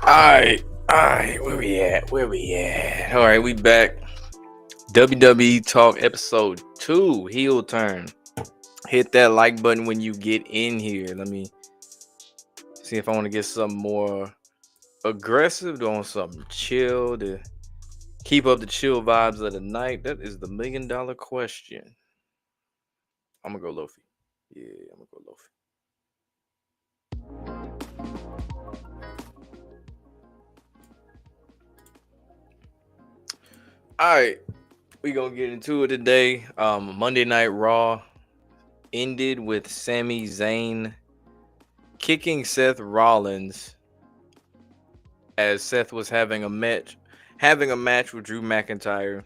Alright, where we at? Alright, we back. WWE Talk episode 2, heel turn. Hit that like button when you get in here. Let me see if I want to get something more aggressive, doing something chill to keep up the chill vibes of the night. That is the $1 million question. I'm gonna go Lofi. Yeah, I'm gonna go Lofi. Alright, we gonna get into it today. Monday Night Raw ended with Sami Zayn kicking Seth Rollins as Seth was having a match with Drew McIntyre.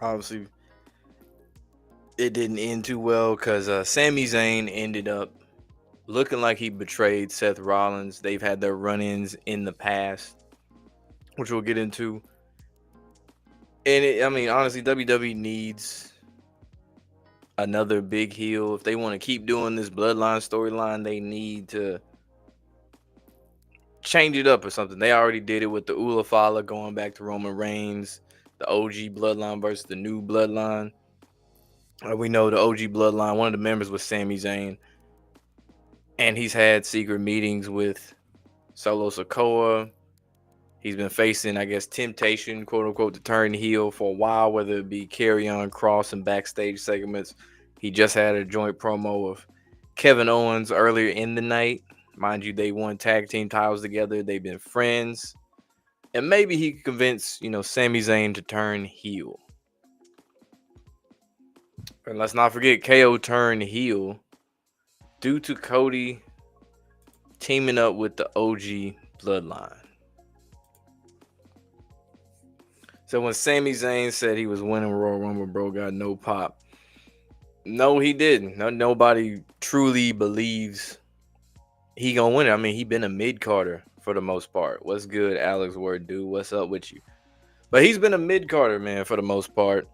Obviously, it didn't end too well because Sami Zayn ended up looking like he betrayed Seth Rollins. They've had their run-ins in the past, which we'll get into. And honestly, WWE needs another big heel. If they want to keep doing this Bloodline storyline, they need to change it up or something. They already did it with the Ula Fala going back to Roman Reigns, the OG Bloodline versus the new Bloodline. We know the OG Bloodline, one of the members was Sami Zayn, and he's had secret meetings with Solo Sikoa. He's been facing, I guess, temptation, quote unquote, to turn heel for a while, whether it be carry-on, cross, and backstage segments. He just had a joint promo of Kevin Owens earlier in the night. Mind you, they won tag team titles together. They've been friends. And maybe he could convince, Sami Zayn to turn heel. And let's not forget, KO turned heel due to Cody teaming up with the OG Bloodline. So when Sami Zayn said he was winning Royal Rumble, bro got no pop. No, he didn't. Nobody truly believes he gonna win it. He been a mid-carder for the most part. What's good, Alex Word, dude? What's up with you? But he's been a mid-carder, man, for the most part.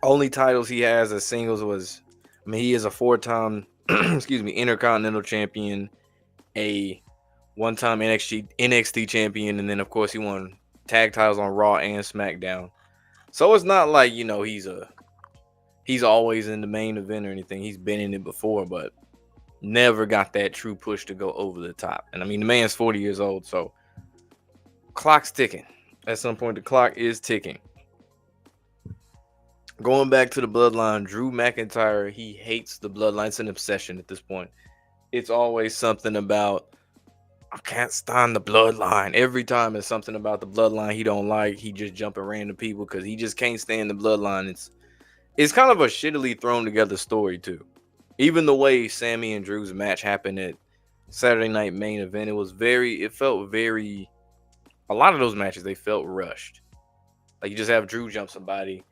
Only titles he has as singles was, he is a 4-time, Intercontinental Champion, a 1-time NXT champion, and then of course he won tag titles on Raw and SmackDown. So it's not like, he's always in the main event or anything. He's been in it before, but never got that true push to go over the top. And the man's 40 years old, so clock's ticking. At some point, the clock is ticking. Going back to the Bloodline, Drew McIntyre, he hates the Bloodline. It's an obsession at this point. It's always something about, I can't stand the Bloodline. Every time it's something about the Bloodline he don't like. He just jumping random people because he just can't stand the Bloodline. It's kind of a shittily thrown together story too. Even the way Sami and Drew's match happened at Saturday Night Main Event, it felt very, a lot of those matches, they felt rushed. Like you just have Drew jump somebody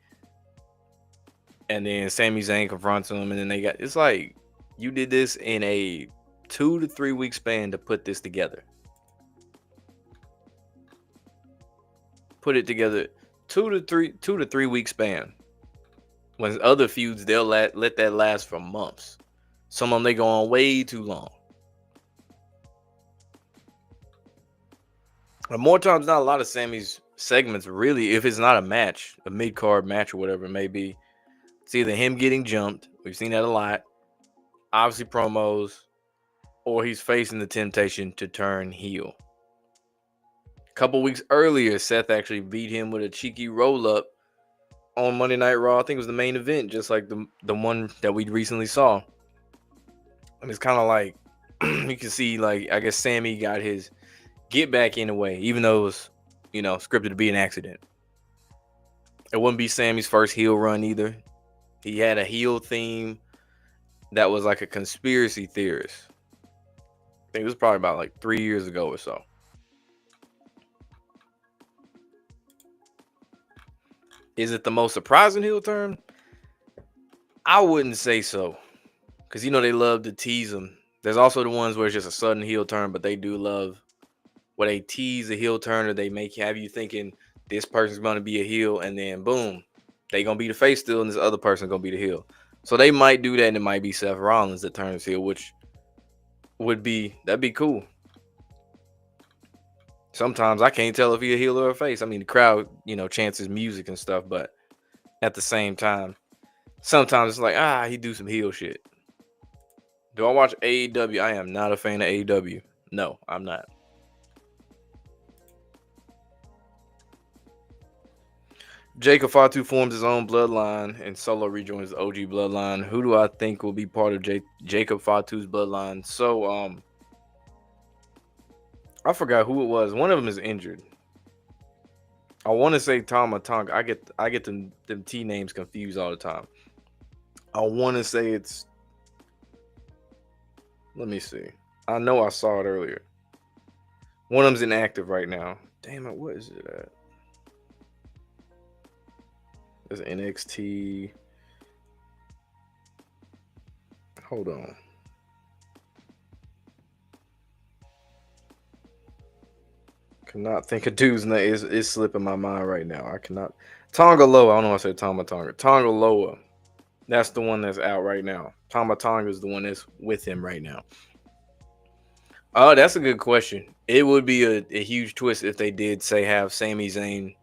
and then Sami Zayn confronts him, and then it's like you did this in a 2 to 3 week span to put this together. Put it together 2 to 3 week span. When other feuds, they'll let that last for months. Some of them, they go on way too long. And more times not, a lot of Sammy's segments, really, if it's not a match, a mid-card match or whatever it may be, it's either him getting jumped. We've seen that a lot. Obviously promos, or he's facing the temptation to turn heel. A couple weeks earlier, Seth actually beat him with a cheeky roll-up on Monday Night Raw. I think it was the main event, just like the one that we recently saw. And it's kind of like, you can see, like, I guess Sami got his get back in a way, even though it was, scripted to be an accident. It wouldn't be Sammy's first heel run either. He had a heel theme that was like a conspiracy theorist. I think it was probably about like 3 years ago or so. Is it the most surprising heel turn? I wouldn't say so. Because, they love to tease them. There's also the ones where it's just a sudden heel turn, but they do love where they tease a heel turn, or they have you thinking this person's going to be a heel, and then boom, they going to be the face still, and this other person going to be the heel. So they might do that, and it might be Seth Rollins that turns heel, which that'd be cool. Sometimes I can't tell if he's a heel or a face. I mean, the crowd, chants his music and stuff, but at the same time, sometimes it's like, he do some heel shit. Do I watch AEW? I am not a fan of AEW. No, I'm not. Jacob Fatu forms his own bloodline and Solo rejoins the OG bloodline. Who do I think will be part of Jacob Fatu's bloodline? So, I forgot who it was. One of them is injured. I want to say Tama Tonga. I get them T names confused all the time. I want to say it's. Let me see. I know I saw it earlier. One of them's inactive right now. Damn it, what is it at? There's NXT. Hold on. Cannot think of dude's name. It's slipping my mind right now. I cannot. Tonga Loa. I don't know why I said Tama Tonga. Tonga Loa. That's the one that's out right now. Tama Tonga is the one that's with him right now. Oh, that's a good question. It would be a huge twist if they did have Sami Zayn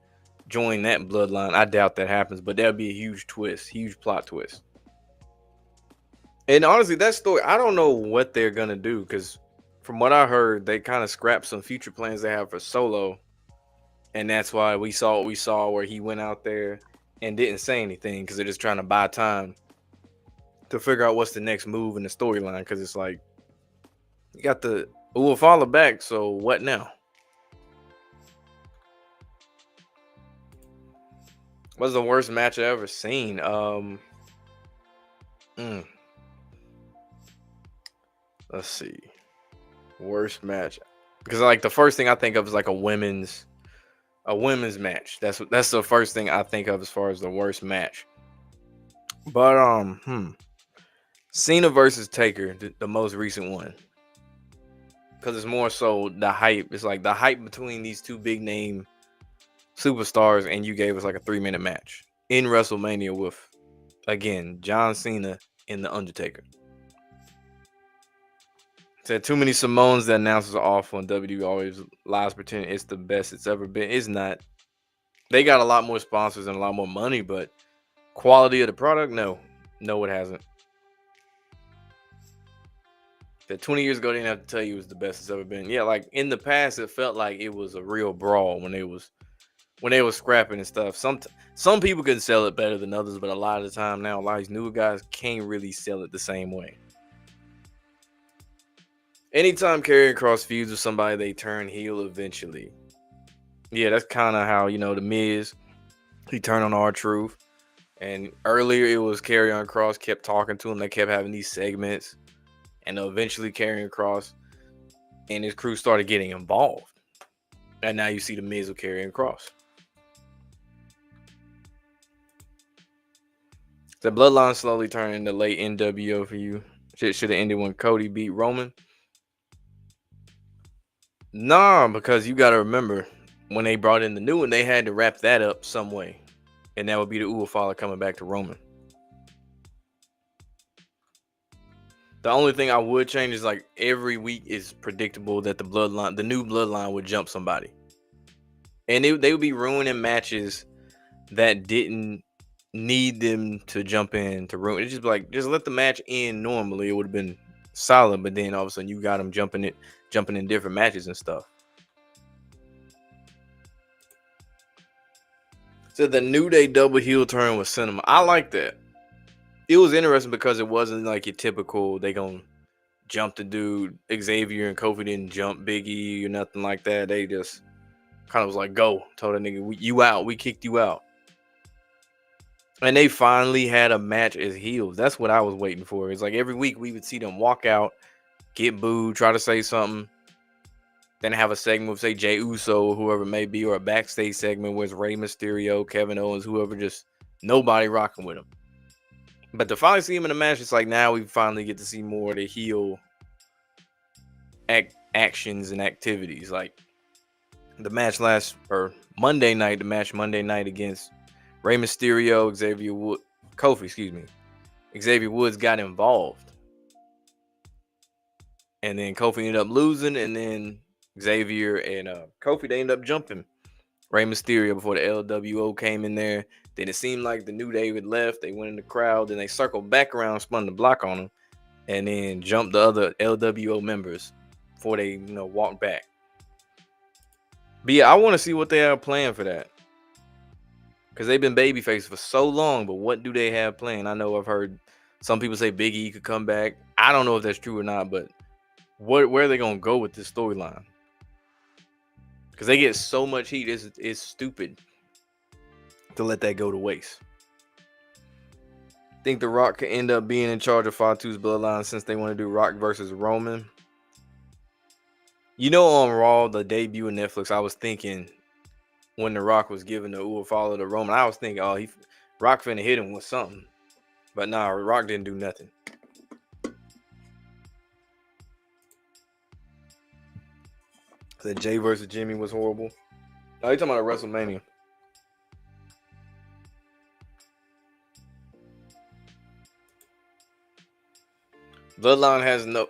join that bloodline. I doubt that happens, but that'd be a huge twist, huge plot twist. And honestly, that story, I don't know what they're gonna do, because from what I heard, they kind of scrapped some future plans they have for Solo, and that's why we saw what we saw, where he went out there and didn't say anything, because they're just trying to buy time to figure out what's the next move in the storyline. Because it's like, you got the Uwafala back, so what now? What's the worst match I ever seen? Let's see. Worst match, because like the first thing I think of is like a women's match. That's the first thing I think of as far as the worst match. But Cena versus Taker, the most recent one, because it's more so the hype. It's like the hype between these two big name superstars, and you gave us like a 3-minute match in WrestleMania with, again, John Cena and the Undertaker. Said too many Simones. The announcers are awful, and WWE always lies pretending it's the best it's ever been. It's not. They got a lot more sponsors and a lot more money, but quality of the product, no, it hasn't. That 20 years ago, they didn't have to tell you it was the best it's ever been. Yeah, like in the past, it felt like it was a real brawl when they was scrapping and stuff. Some people could sell it better than others, but a lot of the time now, a lot of these newer guys can't really sell it the same way. Anytime Karrion Kross feuds with somebody, they turn heel eventually. Yeah, that's kind of how, the Miz, he turned on R-Truth. And earlier it was Karrion Kross kept talking to him. They kept having these segments. And eventually Karrion Kross and his crew started getting involved. And now you see the Miz with Karrion Kross. The Bloodline slowly turned into late NWO for you. Should have ended when Cody beat Roman. Nah, because you got to remember, when they brought in the new one, they had to wrap that up some way. And that would be the Uwafala coming back to Roman. The only thing I would change is like every week is predictable that the new bloodline would jump somebody, and they would be ruining matches that didn't need them to jump in to ruin. It's just like just let the match end normally. It would have been solid, but then all of a sudden you got them jumping in different matches and stuff. So the New Day double heel turn with Cinema, I like that. It was interesting because it wasn't like your typical they gonna jump the dude. Xavier and Kofi didn't jump Biggie or nothing like that. They just kind of was like, go, told that nigga, you out. We kicked you out. And they finally had a match as heels. That's what I was waiting for. It's like every week we would see them walk out, get booed, try to say something, then have a segment with, say, Jey Uso, whoever it may be, or a backstage segment with Rey Mysterio, Kevin Owens, whoever, just nobody rocking with him. But to finally see him in a match, it's like now we finally get to see more of the heel actions and activities. Like the match Monday night against Rey Mysterio, Xavier Woods got involved. And then Kofi ended up losing, and then Xavier and Kofi, they ended up jumping Rey Mysterio before the LWO came in there. Then it seemed like the New Day had left. They went in the crowd, then they circled back around, spun the block on them, and then jumped the other LWO members before they, walked back. But yeah, I want to see what they have planned for that. Because they've been babyface for so long, but what do they have planned? I know I've heard some people say Big E could come back. I don't know if that's true or not, but where are they going to go with this storyline? Because they get so much heat, it's stupid to let that go to waste. Think The Rock could end up being in charge of Fatu's bloodline since they want to do Rock versus Roman. On Raw, the debut of Netflix, I was thinking when The Rock was giving the follow to Roman, I was thinking, Rock finna hit him with something. But nah, Rock didn't do nothing. The Jay versus Jimmy was horrible. No, you're talking about WrestleMania. Bloodline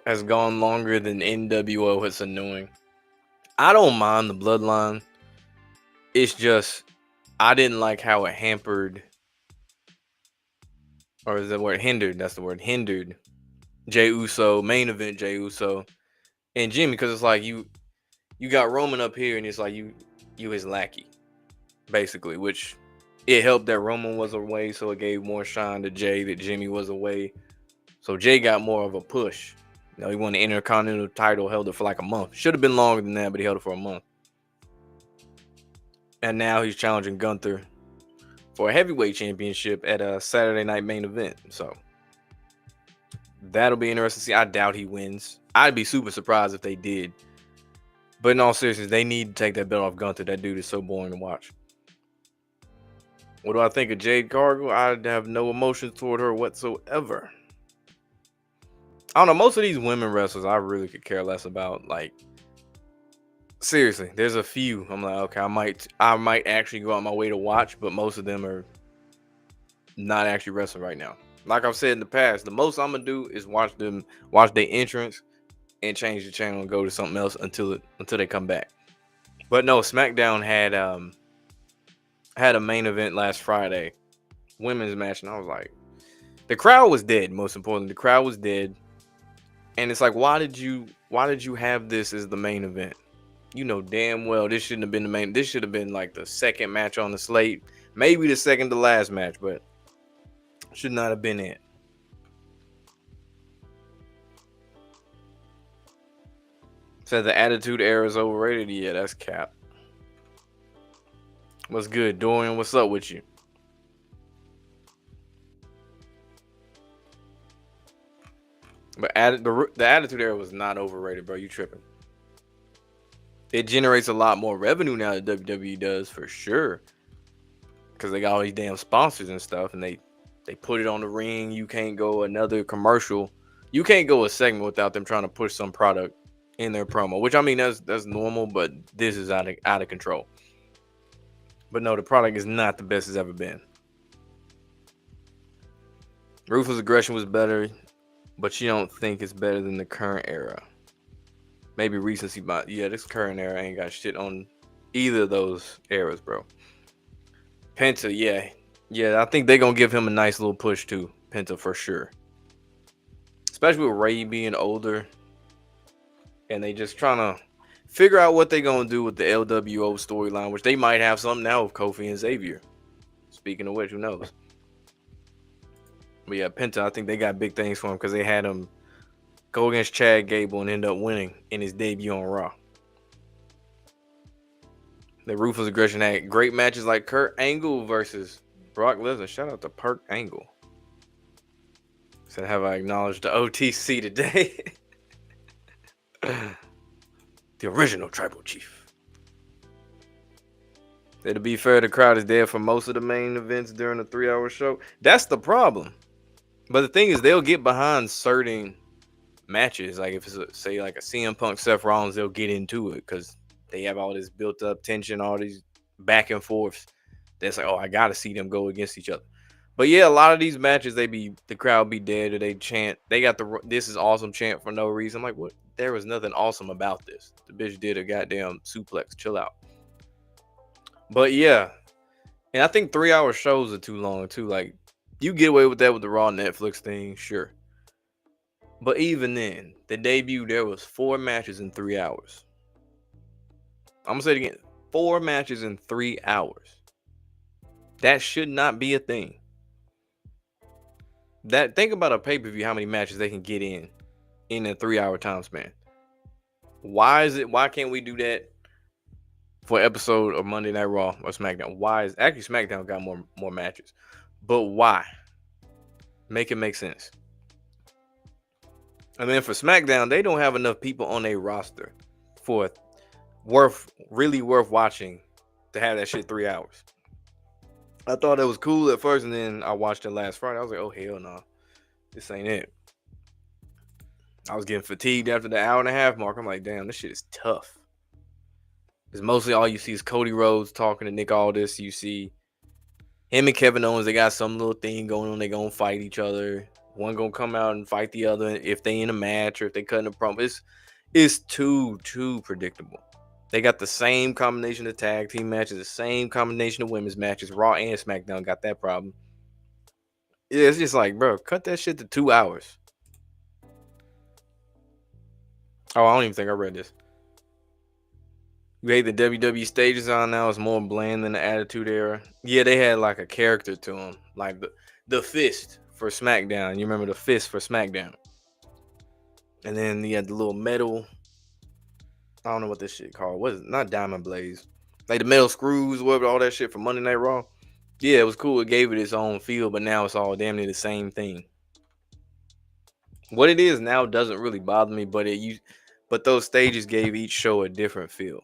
has gone longer than NWO. It's annoying. I don't mind the Bloodline. It's just I didn't like how it hampered, or is the word hindered? That's the word, hindered. Jey Uso, main event Jey Uso, and Jimmy, because it's like you got Roman up here, and it's like you his lackey, basically. Which it helped that Roman was away, so it gave more shine to Jey that Jimmy was away. So Jey got more of a push. He won the Intercontinental title, held it for like a month. Should have been longer than that, but he held it for a month. And now he's challenging Gunther for a heavyweight championship at a Saturday night main event. So that'll be interesting to see. I doubt he wins. I'd be super surprised if they did. But in all seriousness, they need to take that belt off Gunther. That dude is so boring to watch. What do I think of Jade Cargill? I have no emotions toward her whatsoever. I don't know. Most of these women wrestlers, I really could care less about. Like, seriously, there's a few. I'm like, okay, I might actually go out my way to watch, but most of them are not actually wrestling right now. Like I've said in the past, the most I'm gonna do is watch their entrance and change the channel and go to something else until they come back. But no, SmackDown had a main event last Friday, women's match, and I was like, the crowd was dead. Most importantly, the crowd was dead. And it's like, why did you have this as the main event? Damn well this shouldn't have been the main. This should have been like the second match on the slate, maybe the second to last match, but should not have been it. Said the Attitude Era is overrated. Yeah, that's cap. What's good, Dorian? What's up with you? But the Attitude Era was not overrated, bro. You tripping. It generates a lot more revenue now than WWE does, for sure. Because they got all these damn sponsors and stuff, and they put it on the ring. You can't go another commercial. You can't go a segment without them trying to push some product in their promo. Which, I mean, that's normal, but this is out of control. But no, the product is not the best it's ever been. Ruthless Aggression was better. but you don't think it's better than the current era. Maybe recency bias. Yeah, this current era ain't got shit on either of those eras, bro. Penta, yeah. Yeah, I think they're going to give him a nice little push too. Penta for sure. Especially with Ray being older. And they just trying to figure out what they're going to do with the LWO storyline, which they might have something now with Kofi and Xavier. Speaking of which, who knows? But yeah, Penta, I think they got big things for him because they had him go against Chad Gable and end up winning in his debut on Raw. The Ruthless Aggression had great matches like Kurt Angle versus Brock Lesnar. Shout out to Kurt Angle. Said, have I acknowledged the OTC today? The original Tribal Chief. To be fair, the crowd is there for most of the main events during the 3-hour show. That's the problem. But the thing is, they'll get behind certain matches. Like if it's, say, like a CM Punk, Seth Rollins, they'll get into it because they have all this built-up tension, all these back and forths. That's like, oh, I got to see them go against each other. But yeah, a lot of these matches, the crowd be dead or they chant. They got the "This is awesome" chant for no reason. I'm like, what? There was nothing awesome about this. The bitch did a goddamn suplex. Chill out. But yeah, and I think 3-hour shows are too long too. Like, you get away with that with the Raw Netflix thing, sure. But even then, the debut, there was 4 matches in 3 hours. I'm gonna say it again: 4 matches in 3 hours. That should not be a thing. Think about a pay-per-view, how many matches they can get in a 3-hour time span. Why can't we do that for an episode of Monday Night Raw or SmackDown? Actually SmackDown got more matches. But why? Make it make sense. And then for SmackDown, they don't have enough people on their roster for really worth watching to have that shit 3 hours. I thought it was cool at first, and then I watched it last Friday. I was like, oh, hell no. This ain't it. I was getting fatigued after the 1.5 hour mark. I'm like, damn, this shit is tough. Because mostly all you see is Cody Rhodes talking to Nick Aldis. You see him and Kevin Owens. They got some little thing going on. They going to fight each other. One going to come out and fight the other if they in a match or if they cutting a promo. It's too predictable. They got the same combination of tag team matches, the same combination of women's matches. Raw and SmackDown got that problem. Yeah, it's just like, bro, cut that shit to 2 hours. Oh, I don't even think I read this. You hate the WWE stages on now. It's more bland than the Attitude Era. Yeah, they had like a character to them. Like the fist for SmackDown. You remember the fist for SmackDown. And then you had the little metal. I don't know what this shit called. What is it? Not Diamond Blaze. Like the metal screws, whatever, all that shit from Monday Night Raw. Yeah, it was cool. It gave it its own feel, but now it's all damn near the same thing. What it is now doesn't really bother me, but those stages gave each show a different feel.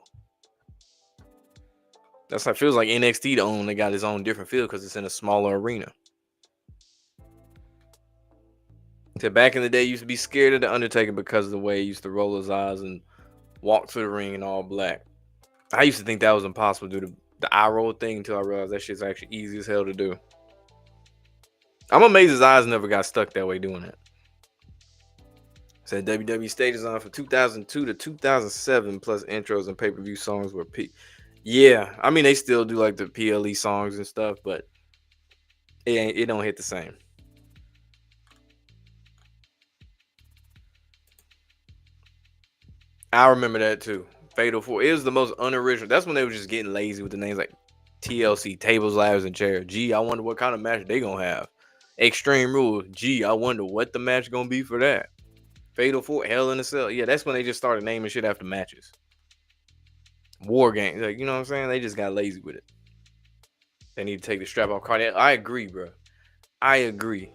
That's how it feels like NXT to own. They got its own different feel because it's in a smaller arena. So back in the day, you used to be scared of the Undertaker because of the way he used to roll his eyes and walk to the ring in all black. I used to think that was impossible to do the eye roll thing until I realized that shit's actually easy as hell to do. I'm amazed his eyes never got stuck that way doing it. Said WWE stages on from 2002 to 2007 plus intros and pay-per-view songs were Yeah, I mean they still do like the PLE songs and stuff, but it don't hit the same. I remember that too. Fatal 4. It was the most unoriginal. That's when they were just getting lazy with the names like TLC, Tables, Ladders, and Chairs. Gee, I wonder what kind of match they gonna have. Extreme Rules. Gee, I wonder what the match gonna be for that. Fatal 4, Hell in a Cell. Yeah, that's when they just started naming shit after matches. War Games. Like, you know what I'm saying? They just got lazy with it. They need to take the strap off Cardi. I agree, bro. I agree.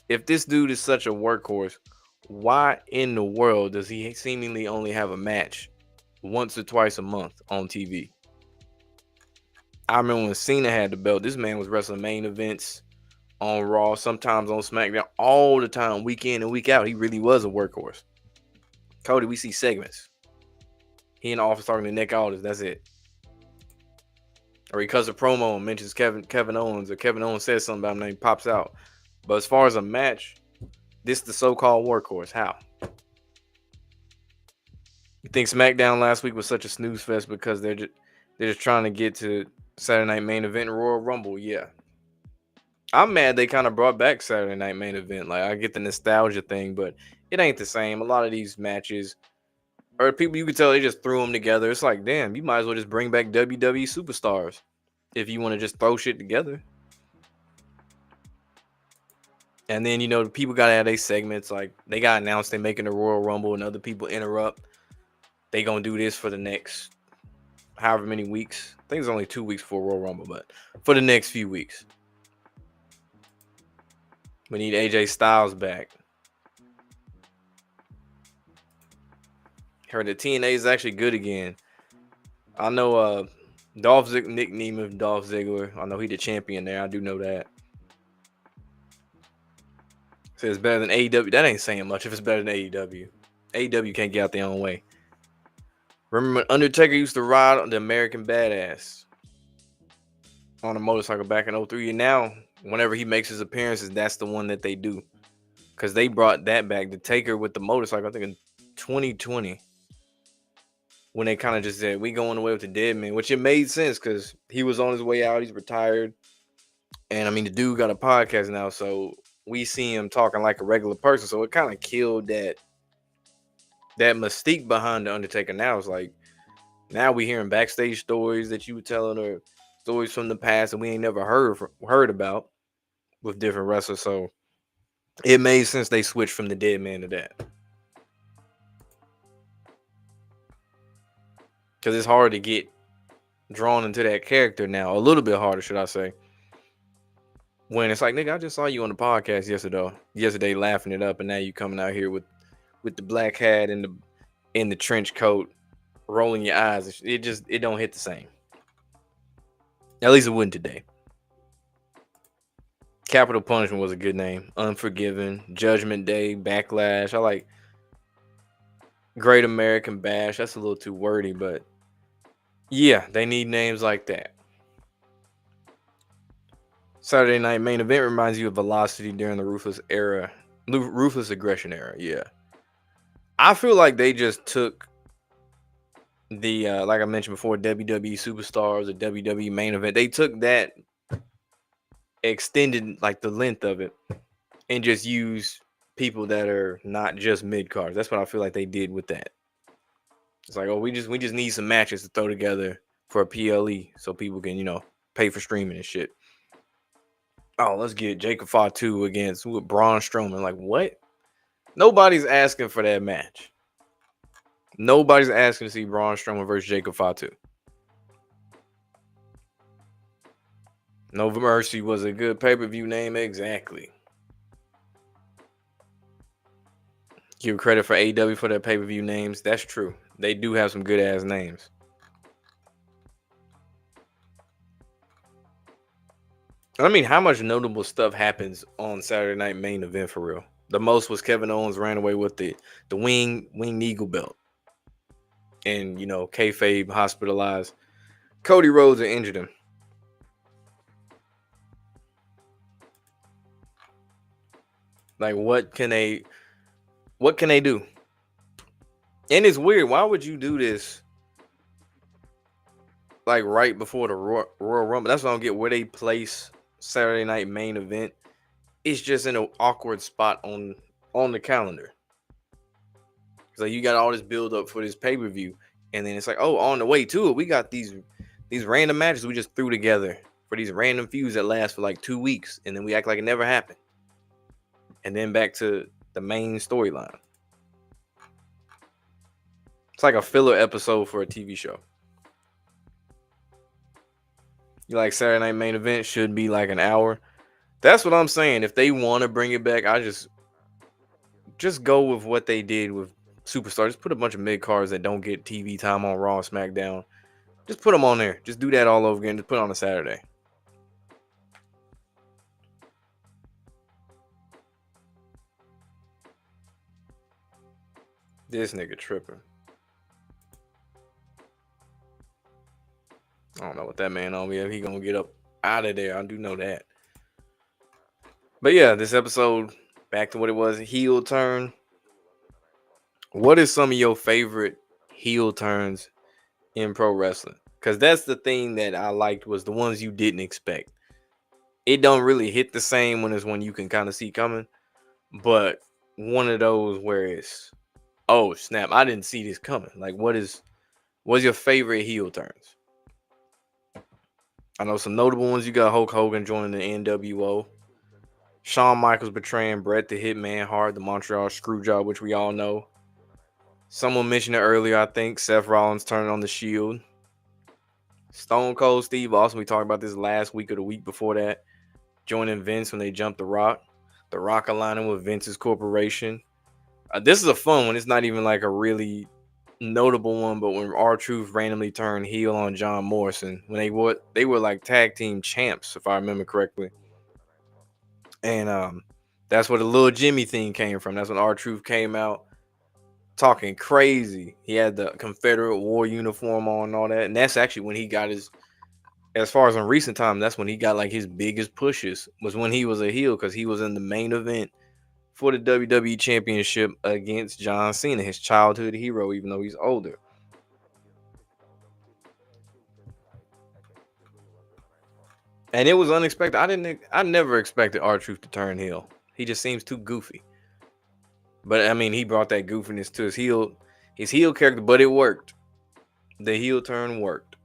If this dude is such a workhorse, why in the world does he seemingly only have a match once or twice a month on TV? I remember when Cena had the belt, this man was wrestling main events on Raw, sometimes on SmackDown, all the time, week in and week out. He really was a workhorse. Cody, we see segments. He in the office talking to Nick Aldis, that's it. Or he cuts a promo and mentions Kevin Owens, or Kevin Owens says something about him and he pops out. But as far as a match, This the so-called workhorse. How? You think SmackDown last week was such a snooze fest because they're just trying to get to Saturday Night Main Event and Royal Rumble? Yeah. I'm mad they kind of brought back Saturday Night Main Event. Like, I get the nostalgia thing, but it ain't the same. A lot of these matches, or people, you could tell they just threw them together. It's like, damn, you might as well just bring back WWE superstars if you want to just throw shit together. And then, people got to have their segments. Like, they got announced they making the Royal Rumble and other people interrupt. They going to do this for the next however many weeks. I think it's only 2 weeks before Royal Rumble, but for the next few weeks. We need AJ Styles back. Heard that TNA is actually good again. I know Dolph Ziggler, Nick Nemeth, Dolph Ziggler. I know he the champion there. I do know that. So it's better than AEW. That ain't saying much if it's better than AEW. AEW can't get out their own way. Remember when Undertaker used to ride on the American Badass on a motorcycle back in 03? And now, whenever he makes his appearances, that's the one that they do. Because they brought that back. The Taker with the motorcycle, I think in 2020. When they kind of just said, we going away with the dead man. Which it made sense because he was on his way out. He's retired. And, I mean, the dude got a podcast now. So we see him talking like a regular person. So it kind of killed that mystique behind the Undertaker. Now it's like, now we hearing backstage stories that you were telling, or stories from the past that we ain't never heard about with different wrestlers. So it made sense they switched from the dead man to that, because it's hard to get drawn into that character now. A little bit harder, should I say, when it's like, nigga, I just saw you on the podcast yesterday laughing it up, and now you coming out here with the black hat and the trench coat, rolling your eyes. It don't hit the same. At least it wouldn't today. Capital Punishment was a good name. Unforgiven, Judgment Day, Backlash. I like Great American Bash. That's a little too wordy, but yeah, they need names like that. Saturday Night Main Event reminds you of Velocity during the Ruthless Aggression era. Yeah. I feel like they just took the, like I mentioned before, WWE Superstars, or WWE Main Event. They took that, extended like the length of it, and just used people that are not just mid cards. That's what I feel like they did with that. It's like, oh, we just need some matches to throw together for a PLE so people can, pay for streaming and shit. Oh, let's get Jacob Fatu against Braun Strowman. Like, what? Nobody's asking for that match. Nobody's asking to see Braun Strowman versus Jacob Fatu. No Mercy was a good pay-per-view name, exactly. Give credit for AEW for their pay-per-view names. That's true. They do have some good-ass names. I mean, how much notable stuff happens on Saturday Night Main Event for real? The most was Kevin Owens ran away with the wing eagle belt. And, kayfabe hospitalized Cody Rhodes and injured him. Like, what can they do? And it's weird. Why would you do this like right before the Royal Rumble? That's why I don't get where they place Saturday Night Main Event. It's just in an awkward spot on the calendar. So you got all this build up for this pay-per-view, and then it's like, oh, on the way to it, we got these random matches we just threw together for these random feuds that last for like 2 weeks, and then we act like it never happened. And then back to the main storyline. It's like a filler episode for a TV show. You like Saturday Night Main Event should be like an hour. That's what I'm saying. If they want to bring it back, I just go with what they did with Superstars. Just put a bunch of mid cards that don't get TV time on Raw and SmackDown. Just put them on there. Just do that all over again. Just put it on a Saturday. This nigga tripping. I don't know what that man on me. If he gonna get up out of there, I do know that. But yeah, this episode back to what it was, heel turn. What is some of your favorite heel turns in pro wrestling? Because that's the thing that I liked was the ones you didn't expect. It don't really hit the same when it's one you can kind of see coming, but one of those where it's, oh snap, I didn't see this coming. Like, what's your favorite heel turns? I know some notable ones. You got Hulk Hogan joining the NWO. Shawn Michaels betraying Bret the Hitman Hart, the Montreal Screwjob, which we all know. Someone mentioned it earlier, I think. Seth Rollins turning on the Shield. Stone Cold Steve Austin, we talked about this last week or the week before that. Joining Vince when they jumped The Rock. The Rock aligning with Vince's corporation. This is a fun one. It's not even like a really notable one, but when R-Truth randomly turned heel on John Morrison, when they were like tag team champs, if I remember correctly. And that's where the little Jimmy thing came from. That's when R-Truth came out talking crazy. He had the Confederate war uniform on and all that. And that's actually when he got his, as far as in recent time, that's when he got like his biggest pushes, was when he was a heel, because he was in the main event for the WWE Championship against John Cena, his childhood hero, even though he's older. And it was unexpected. I never expected R-Truth to turn heel. He just seems too goofy. But I mean, he brought that goofiness to his heel character, but it worked. The heel turn worked.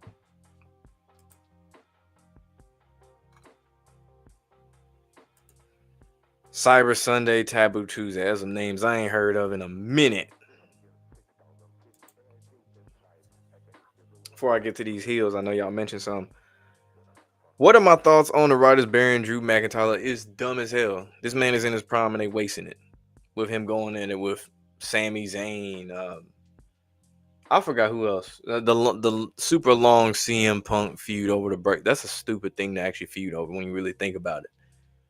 Cyber Sunday, Taboo Tuesday. That's some names I ain't heard of in a minute. Before I get to these heels, I know y'all mentioned some. What are my thoughts on the writers Baron Drew McIntyre? Is dumb as hell. This man is in his prime and they wasting it with him going in it with Sami Zayn. I forgot who else. The super long CM Punk feud over the break. That's a stupid thing to actually feud over when you really think about it.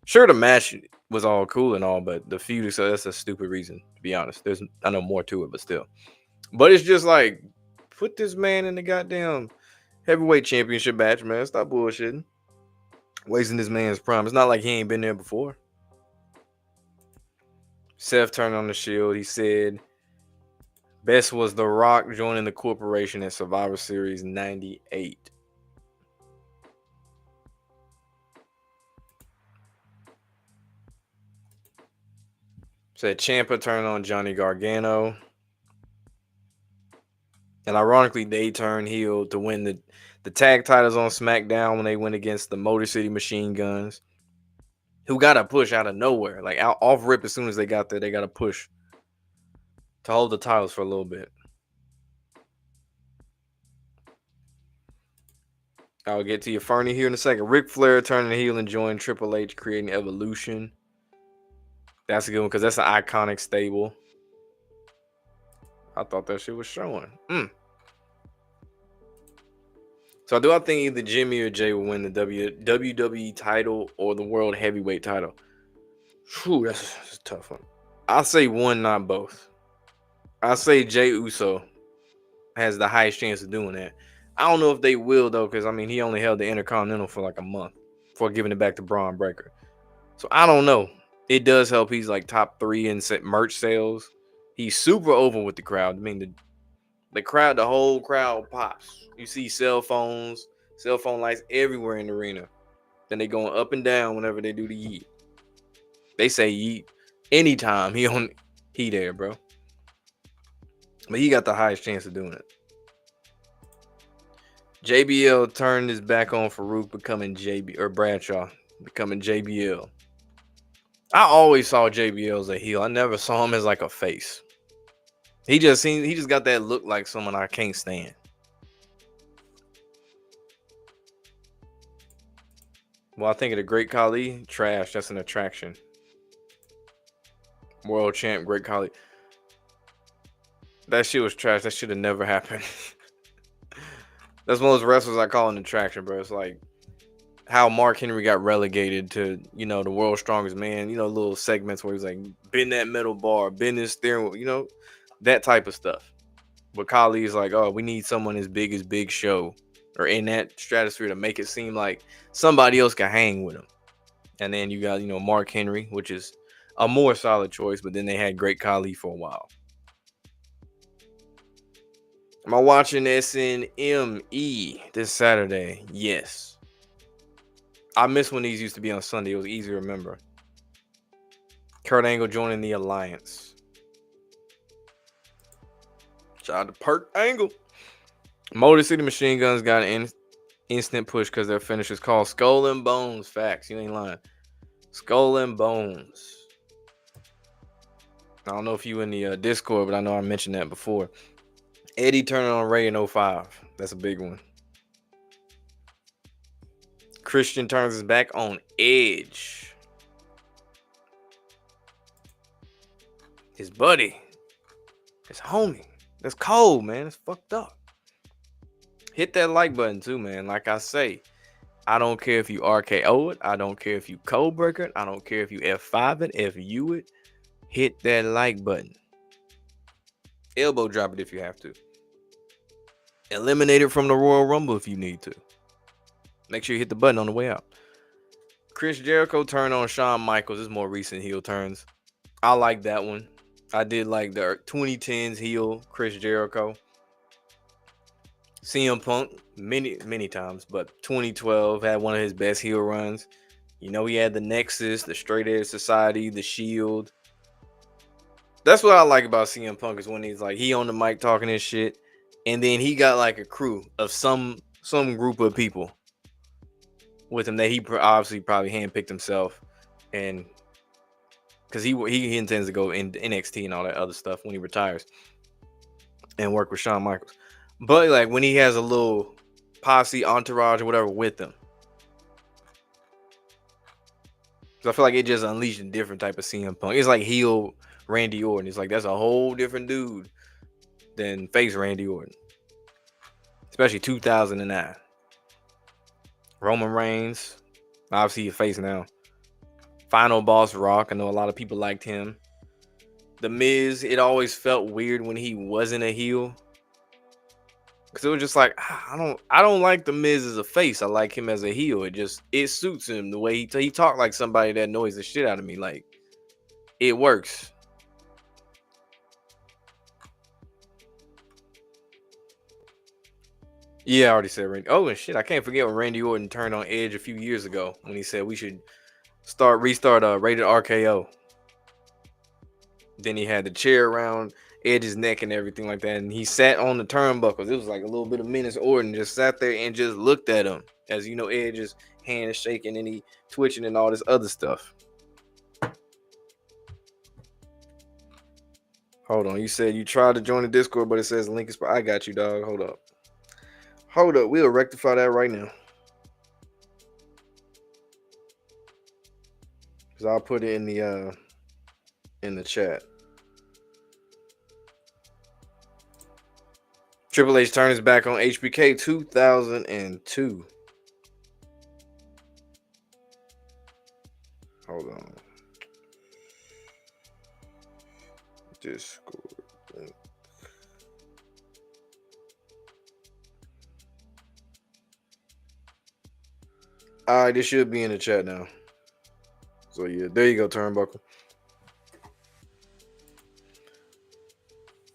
Sure, the match was all cool and all, but the feud, so that's a stupid reason, to be honest. I know more to it, but still. But it's just like, put this man in the goddamn heavyweight championship match, man. Stop bullshitting. Wasting this man's prime. It's not like he ain't been there before. Seth turned on the Shield. He said best was The Rock joining the corporation at Survivor Series 98. Said Ciampa turned on Johnny Gargano. And ironically, they turned heel to win the tag titles on SmackDown when they went against the Motor City Machine Guns, who got a push out of nowhere. Like off rip, as soon as they got there, they got a push to hold the titles for a little bit. I'll get to your Fernie here in a second. Ric Flair turning heel and joining Triple H, creating Evolution. That's a good one because that's an iconic stable. I thought that shit was showing. So do I think either Jimmy or Jay will win the WWE title or the World Heavyweight title? Whew, that's a tough one. I'll say one, not both. I'll say Jay Uso has the highest chance of doing that. I don't know if they will, though, because, I mean, he only held the Intercontinental for like a month before giving it back to Bron Breakker. So I don't know. It does help. He's like top 3 in merch sales. He's super over with the crowd. I mean, the crowd, the whole crowd pops. You see cell phone lights everywhere in the arena. Then they going up and down whenever they do the yeet. They say yeet anytime he there, bro. But he got the highest chance of doing it. JBL turned his back on Farouk, becoming Bradshaw, becoming JBL. I always saw JBL as a heel. I never saw him as like a face. He just got that look like someone I can't stand. Well, I think of the Great Khali, trash. That's an attraction. World champ, Great Khali. That shit was trash. That should have never happened. That's one of those wrestlers I call an attraction, bro. It's like how Mark Henry got relegated to, the world's strongest man. Little segments where he's like, bend that metal bar, bend this steering wheel, that type of stuff. But Khali is like, oh, we need someone as big as Big Show or in that stratosphere to make it seem like somebody else can hang with him. And then you got, Mark Henry, which is a more solid choice, but then they had Great Khali for a while. Am I watching SNME this Saturday? Yes. I miss when these used to be on Sunday. It was easy to remember. Kurt Angle joining the Alliance. Shout out to Perk Angle. Motor City Machine Guns got an instant push because their finish is called Skull and Bones. Facts. You ain't lying. Skull and Bones. I don't know if you in the Discord, but I know I mentioned that before. Eddie turning on Ray in 05. That's a big one. Christian turns his back on Edge. His buddy. His homie. That's cold, man. It's fucked up. Hit that like button too, man. Like I say, I don't care if you RKO it. I don't care if you code breaker it. I don't care if you F5 it, FU it. Hit that like button. Elbow drop it if you have to. Eliminate it from the Royal Rumble if you need to. Make sure you hit the button on the way out. Chris Jericho turn on Shawn Michaels. This is more recent heel turns. I like that one. I did like the 2010s heel Chris Jericho. CM Punk many times, but 2012 had one of his best heel runs. You know, he had the Nexus, the Straight Edge Society, the Shield. That's what I like about CM Punk is when he's like he on the mic talking his shit, and then he got like a crew of some group of people with him that he obviously probably handpicked himself, and because he intends to go in NXT and all that other stuff when he retires and work with Shawn Michaels. But like when he has a little posse, entourage, or whatever with him, so I feel like it just unleashed a different type of CM Punk. It's like heel Randy Orton. It's like that's a whole different dude than face Randy Orton, especially 2009. Roman Reigns, obviously a face now. Final Boss Rock. I know a lot of people liked him. The Miz, it always felt weird when he wasn't a heel. Cause it was just like I don't like the Miz as a face. I like him as a heel. It suits him the way he talked like somebody that annoys the shit out of me. Like it works. Yeah, I already said Randy. Oh and shit, I can't forget when Randy Orton turned on Edge a few years ago when he said we should restart Rated RKO. Then he had the chair around Edge's neck and everything like that, and he sat on the turnbuckles. It was like a little bit of Menace Orton just sat there and just looked at him as you know Edge's hand is shaking and he twitching and all this other stuff. Hold on, you said you tried to join the Discord, but it says link is. I got you, dog. Hold up, we'll rectify that right now. Cause I'll put it in the chat. Triple H turned his back on HBK 2002. Hold on. Discord. All right, this should be in the chat now. So yeah, there you go, Turnbuckle.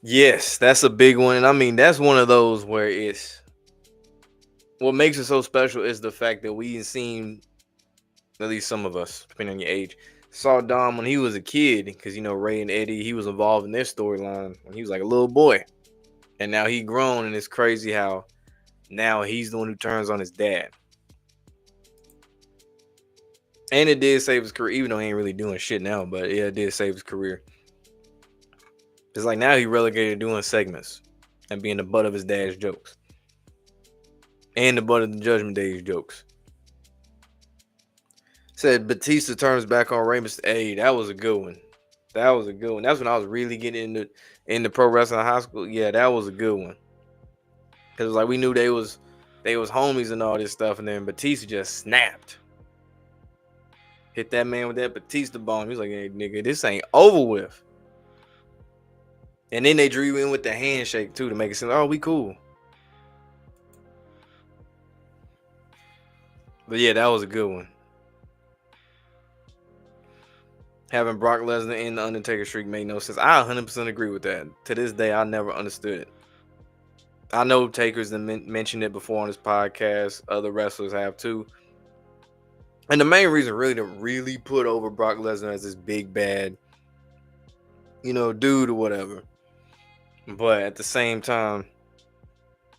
Yes, that's a big one. And I mean, that's one of those where it's what makes it so special is the fact that we've seen, at least some of us, depending on your age, saw Dom when he was a kid. Because, you know, Ray and Eddie, he was involved in their storyline when he was like a little boy. And now he grown, and it's crazy how now he's the one who turns on his dad. And it did save his career, even though he ain't really doing shit now. But yeah, it did save his career. It's like now he relegated to doing segments and being the butt of his dad's jokes. And the butt of the Judgment Day's jokes. Said Batista turns back on Rey Mysterio. Hey, that was a good one. That's when I was really getting into pro wrestling in high school. Yeah, that was a good one. Cause like we knew they was homies and all this stuff, and then Batista just snapped. Hit that man with that Batista bomb. He was like, "Hey, nigga, this ain't over with." And then they drew in with the handshake too to make it seem like, oh, we cool. But yeah, that was a good one. Having Brock Lesnar in the Undertaker streak made no sense. I 100% agree with that. To this day, I never understood it. I know Taker's mentioned it before on his podcast. Other wrestlers have too. And the main reason really to really put over Brock Lesnar as this big bad, dude or whatever. But at the same time,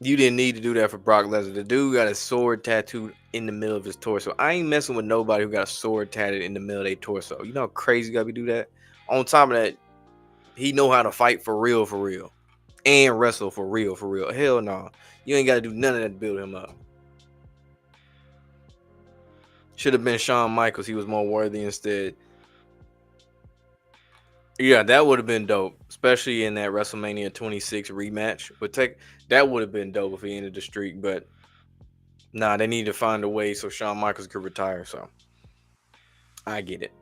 you didn't need to do that for Brock Lesnar. The dude got a sword tattooed in the middle of his torso. I ain't messing with nobody who got a sword tattooed in the middle of their torso. You know how crazy you gotta be do that? On top of that, he know how to fight for real, and wrestle for real, Hell no. You ain't gotta do none of that to build him up. Should have been Shawn Michaels. He was more worthy instead. Yeah, that would have been dope, especially in that WrestleMania 26 rematch. That would have been dope if he ended the streak, but nah, they need to find a way so Shawn Michaels could retire. So I get it.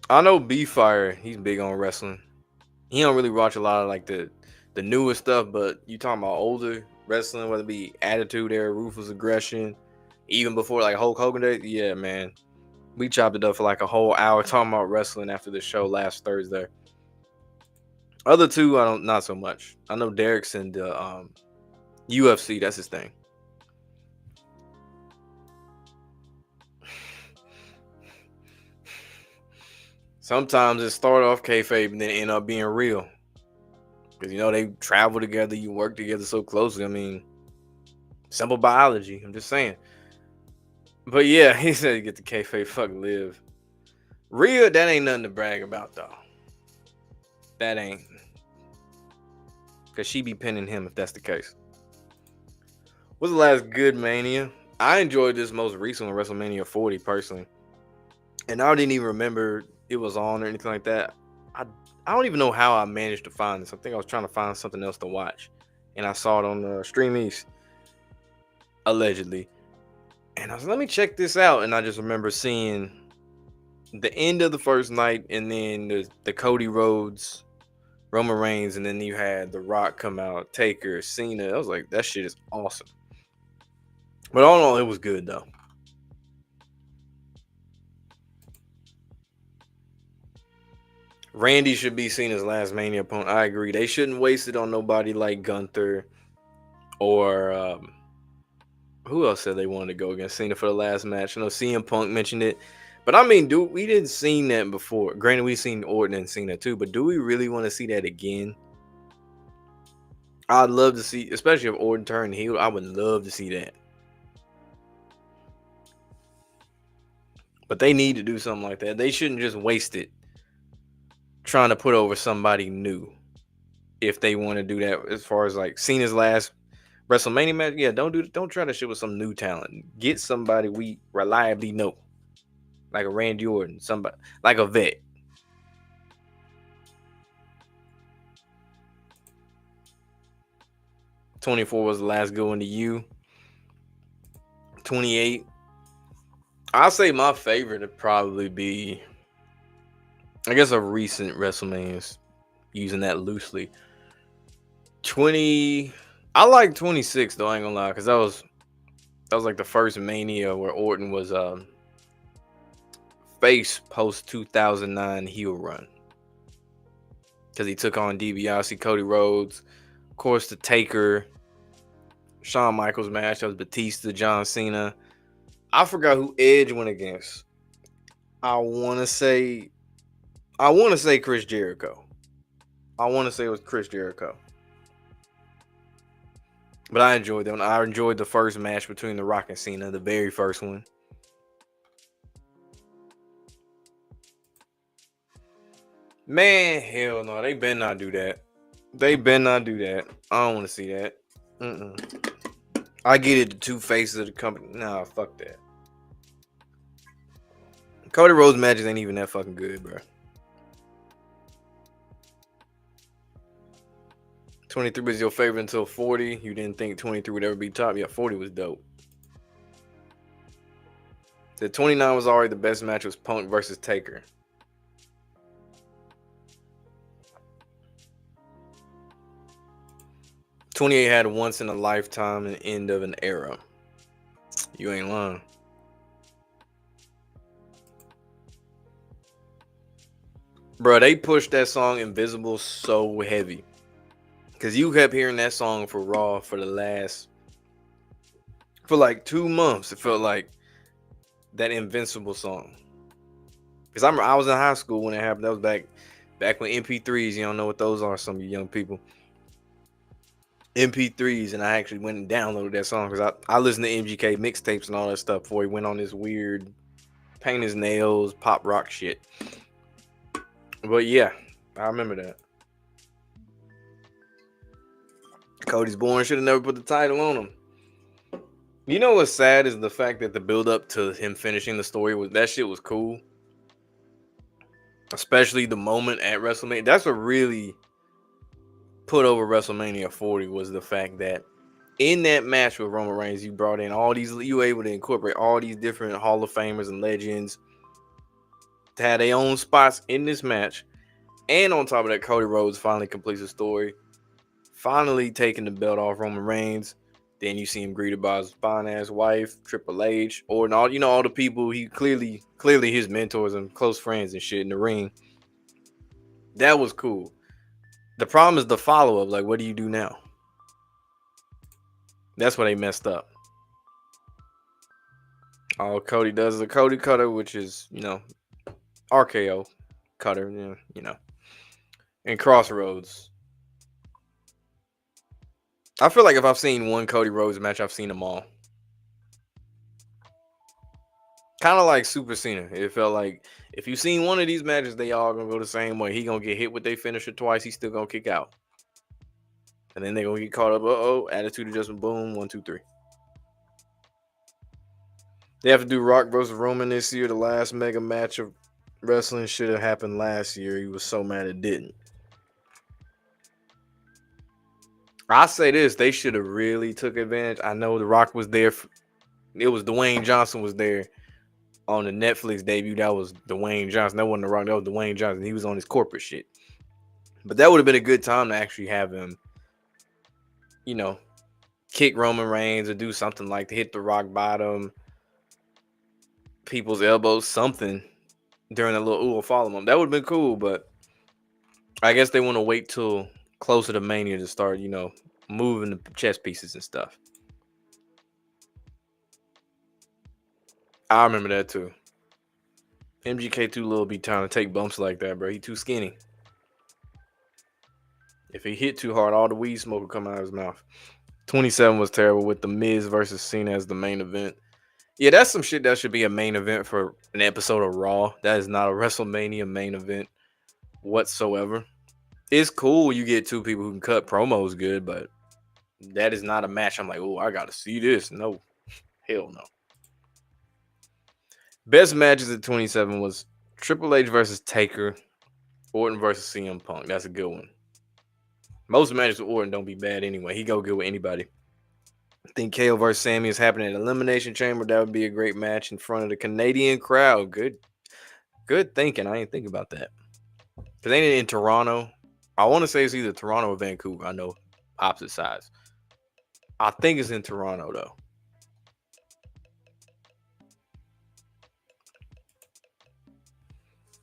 I know B-Fire, he's big on wrestling. He don't really watch a lot of like the newest stuff, but you talking about older wrestling, whether it be Attitude Era, Ruthless Aggression, even before like Hulk Hogan days. Yeah, man. We chopped it up for like a whole hour talking about wrestling after the show last Thursday. Other two, not so much. I know Derek's in the UFC. That's his thing. Sometimes it start off kayfabe and then end up being real. Because, they travel together, you work together so closely. I mean, simple biology. I'm just saying. But yeah, he said you get the kayfabe, fuck live. Real, that ain't nothing to brag about, though. That ain't. Because she be pinning him if that's the case. What's the last good Mania? I enjoyed this most recent one, WrestleMania 40, personally. And I didn't even remember it was on or anything like that. I don't even know how I managed to find this. I think I was trying to find something else to watch. And I saw it on Stream East. Allegedly. And I was like, let me check this out. And I just remember seeing the end of the first night and then the Cody Rhodes, Roman Reigns, and then you had The Rock come out, Taker, Cena. I was like, that shit is awesome. But all in all, it was good though. Randy should be Cena's last Mania opponent. I agree. They shouldn't waste it on nobody like Gunther or who else said they wanted to go against Cena for the last match. I know CM Punk mentioned it. But I mean, dude, we didn't see that before. Granted, we've seen Orton and Cena too, but do we really want to see that again? I'd love to see, especially if Orton turned heel, I would love to see that. But they need to do something like that. They shouldn't just waste it trying to put over somebody new. If they want to do that, as far as like Cena's last WrestleMania match, yeah, don't try to shit with some new talent. Get somebody we reliably know, like a Randy Orton, somebody like a vet. '24 was the last good one to you. 28. I'll say my favorite would probably be, I guess, a recent WrestleMania, using that loosely. 20. I like 26 though. I ain't gonna lie, because that was like the first Mania where Orton was face post 2009 heel run, because he took on DiBiase, Cody Rhodes, of course the Taker, Shawn Michaels match. That was Batista, John Cena. I forgot who Edge went against. I want to say Chris Jericho. I want to say it was Chris Jericho. But I enjoyed them. I enjoyed the first match between The Rock and Cena, the very first one. Man, hell no. They better not do that. I don't want to see that. I get it, the two faces of the company. Nah, fuck that. Cody Rhodes matches ain't even that fucking good, bro. 23 was your favorite until 40. You didn't think 23 would ever be top. Yeah, 40 was dope. The 29 was already the best match. Was Punk versus Taker. '28 had once in a lifetime and end of an era. You ain't lying. Bro, they pushed that song Invisible so heavy. Because you kept hearing that song for Raw for like 2 months. It felt like that Invincible song. Because I was in high school when it happened. That was back when MP3s, you don't know what those are, some of you young people. MP3s, and I actually went and downloaded that song because I listened to MGK mixtapes and all that stuff before he went on this weird paint his nails, pop rock shit. But yeah, I remember that. Cody's Born should have never put the title on him. You know what's sad is the fact that the build up to him finishing the story that shit was cool. Especially the moment at WrestleMania. That's what really put over WrestleMania 40 was the fact that in that match with Roman Reigns, you brought in you were able to incorporate all these different Hall of Famers and legends to have their own spots in this match. And on top of that, Cody Rhodes finally completes the story, finally taking the belt off Roman Reigns. Then you see him greeted by his fine ass wife, Triple H, or all all the people he clearly his mentors and close friends and shit in the ring. That was cool. The problem is the follow up. Like, what do you do now? That's where they messed up. All Cody does is a Cody cutter, which is RKO cutter, and Crossroads. I feel like if I've seen one Cody Rhodes match, I've seen them all. Kind of like Super Cena. It felt like if you've seen one of these matches, they all gonna go the same way. He gonna get hit with their finisher twice. He's still gonna kick out, and then they gonna get caught up. Attitude adjustment. Boom. 1, 2, 3. They have to do Rock versus Roman this year. The last mega match of wrestling should have happened last year. He was so mad it didn't. I say this, they should have really took advantage. I know The Rock was there. It was Dwayne Johnson was there on the Netflix debut. That was Dwayne Johnson. That wasn't The Rock. That was Dwayne Johnson. He was on his corporate shit. But that would have been a good time to actually have him, kick Roman Reigns or do something like to hit the rock bottom, people's elbows, something during a little ooh follow him. That would have been cool, but I guess they want to wait till closer to Mania to start, moving the chess pieces and stuff. I remember that too. MGK too little be trying to take bumps like that, bro. He too skinny. If he hit too hard, all the weed smoke would come out of his mouth. 27 was terrible with The Miz versus Cena as the main event. Yeah, that's some shit that should be a main event for an episode of Raw. That is not a WrestleMania main event whatsoever. It's cool you get two people who can cut promos good, but that is not a match I'm like, oh, I gotta see this. No. Hell no. Best matches at 27 was Triple H versus Taker, Orton versus CM Punk. That's a good one. Most matches with Orton don't be bad anyway. He go good with anybody. I think KO versus Sami is happening at Elimination Chamber. That would be a great match in front of the Canadian crowd. Good thinking. I didn't think about that. Because ain't it in Toronto? I want to say it's either Toronto or Vancouver. I know opposite sides. I think it's in Toronto, though.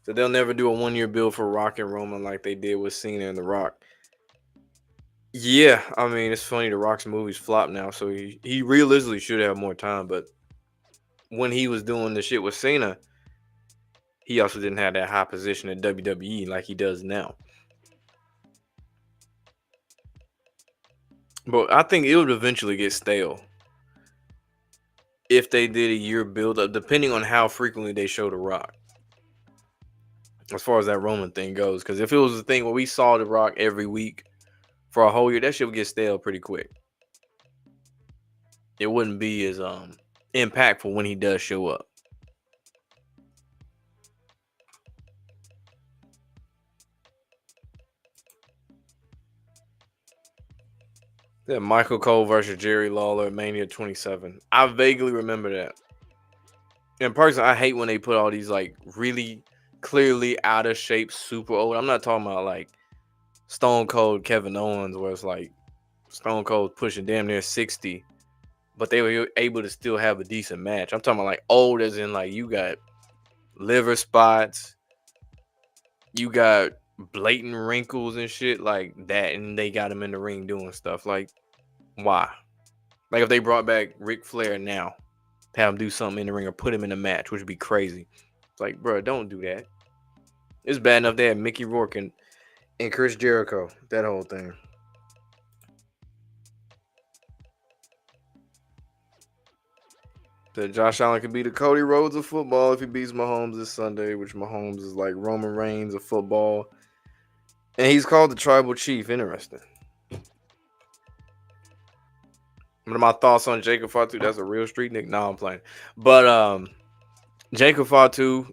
So they'll never do a 1-year build for Rock and Roman like they did with Cena and The Rock. Yeah, I mean, it's funny. The Rock's movies flop now, so he realistically should have more time. But when he was doing the shit with Cena, he also didn't have that high position at WWE like he does now. But I think it would eventually get stale if they did a year build up, depending on how frequently they show The Rock. As far as that Roman thing goes, because if it was a thing where we saw The Rock every week for a whole year, that shit would get stale pretty quick. It wouldn't be as impactful when he does show up. Yeah, Michael Cole versus Jerry Lawler at Mania 27. I vaguely remember that. In person, I hate when they put all these like really clearly out of shape, super old. I'm not talking about like Stone Cold Kevin Owens, where it's like Stone Cold pushing damn near 60, but they were able to still have a decent match. I'm talking about like old as in like you got liver spots, you got blatant wrinkles and shit like that, and they got him in the ring doing stuff. Like, why? Like, if they brought back Ric Flair now, have him do something in the ring or put him in a match, which would be crazy. It's like, bro, don't do that. It's bad enough they had Mickey Rourke and Chris Jericho, that whole thing. That Josh Allen could be the Cody Rhodes of football if he beats Mahomes this Sunday, which Mahomes is like Roman Reigns of football. And he's called the Tribal Chief. Interesting. What are my thoughts on Jacob Fatu? That's a real street nick. No, I'm playing. But Jacob Fatu,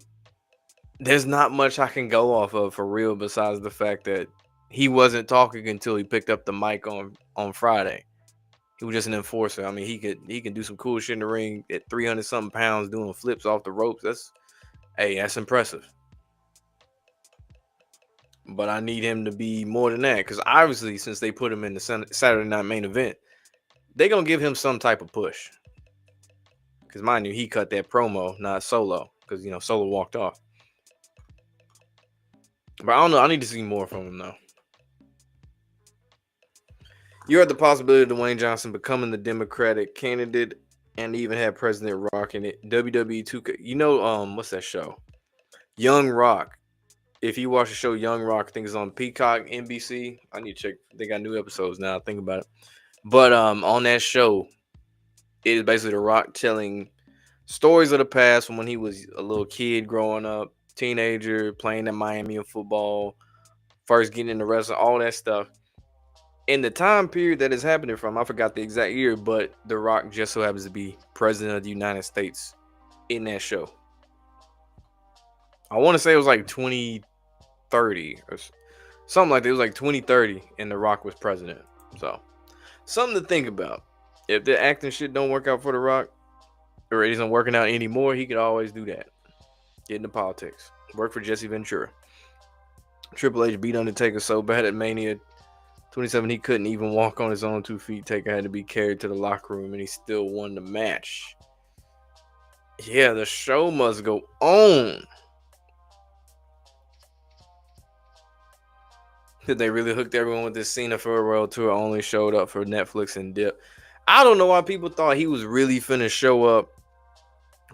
there's not much I can go off of for real besides the fact that he wasn't talking until he picked up the mic on Friday. He was just an enforcer. I mean, he can do some cool shit in the ring at 300 something pounds doing flips off the ropes. That's impressive. But I need him to be more than that, because obviously, since they put him in the Saturday Night Main Event, they're gonna give him some type of push. Because mind you, he cut that promo, not Solo, because Solo walked off. But I don't know. I need to see more from him though. You heard the possibility of Dwayne Johnson becoming the Democratic candidate, and even had President Rock in it. WWE 2K. What's that show? Young Rock. If you watch the show Young Rock, I think it's on Peacock, NBC. I need to check. They got new episodes now. Think about it. But on that show, it is basically The Rock telling stories of the past from when he was a little kid growing up, teenager, playing in Miami in football, first getting into wrestling, all that stuff. In the time period that is happening from, I forgot the exact year, but The Rock just so happens to be president of the United States in that show. I want to say it was like 2030 or something like that. It was like 2030 and The Rock was president. So, something to think about. If the acting shit don't work out for The Rock, or it isn't working out anymore, he could always do that. Get into politics. Work for Jesse Ventura. Triple H beat Undertaker so bad at Mania 27 he couldn't even walk on his own 2 feet. Taker had to be carried to the locker room, and he still won the match. Yeah, the show must go on. Did they really hooked everyone with this Cena farewell tour? Only showed up for Netflix and dip. I don't know why people thought he was really finna show up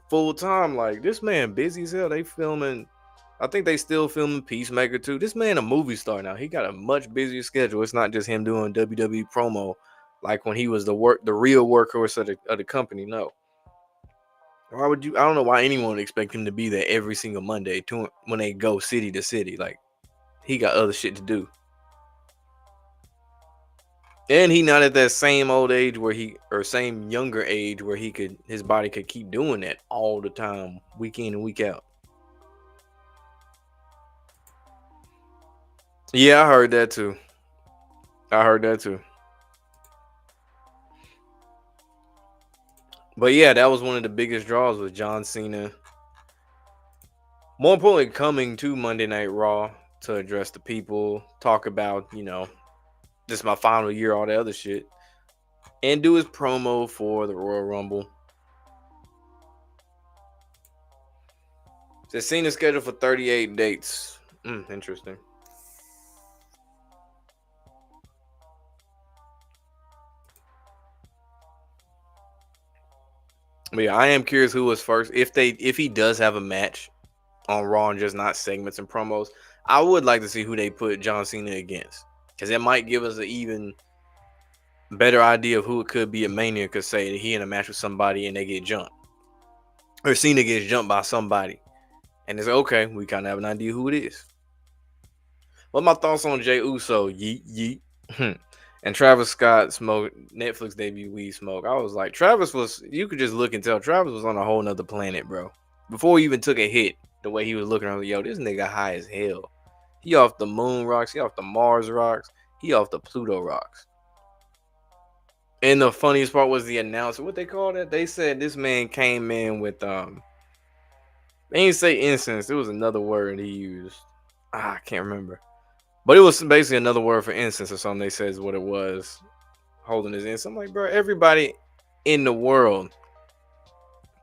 full time. Like, this man busy as hell. They filming. I think they still filming Peacemaker too. This man a movie star now. He got a much busier schedule. It's not just him doing WWE promo like when he was the real workhorse of the company. No. Why would you? I don't know why anyone would expect him to be there every single Monday when they go city to city. Like, he got other shit to do. And he not at that same old age same younger age where his body could keep doing that all the time, week in and week out. Yeah, I heard that too. But yeah, that was one of the biggest draws with John Cena. More importantly, coming to Monday Night Raw to address the people, talk about, this is my final year, all that other shit, and do his promo for the Royal Rumble. Says Cena scheduled for 38 dates. Interesting. But yeah, I am curious who was first. If he does have a match on Raw and just not segments and promos, I would like to see who they put John Cena against, because it might give us an even better idea of who it could be at Mania. Because say he in a match with somebody and they get jumped, or Cena gets jumped by somebody, and it's okay, we kind of have an idea who it is. What my thoughts on Jey Uso? Yeet. And Travis Scott smoked Netflix debut Weed Smoke. I was like, you could just look and tell Travis was on a whole nother planet, bro. Before he even took a hit, the way he was looking, I was like, yo, this nigga high as hell. He off the moon rocks, he off the Mars rocks, he off the Pluto rocks. And the funniest part was the announcer. What they called it? They said this man came in with they didn't say incense. It was another word he used. I can't remember. But it was basically another word for incense or something. They said is what it was. Holding his incense. I'm like, bro, everybody in the world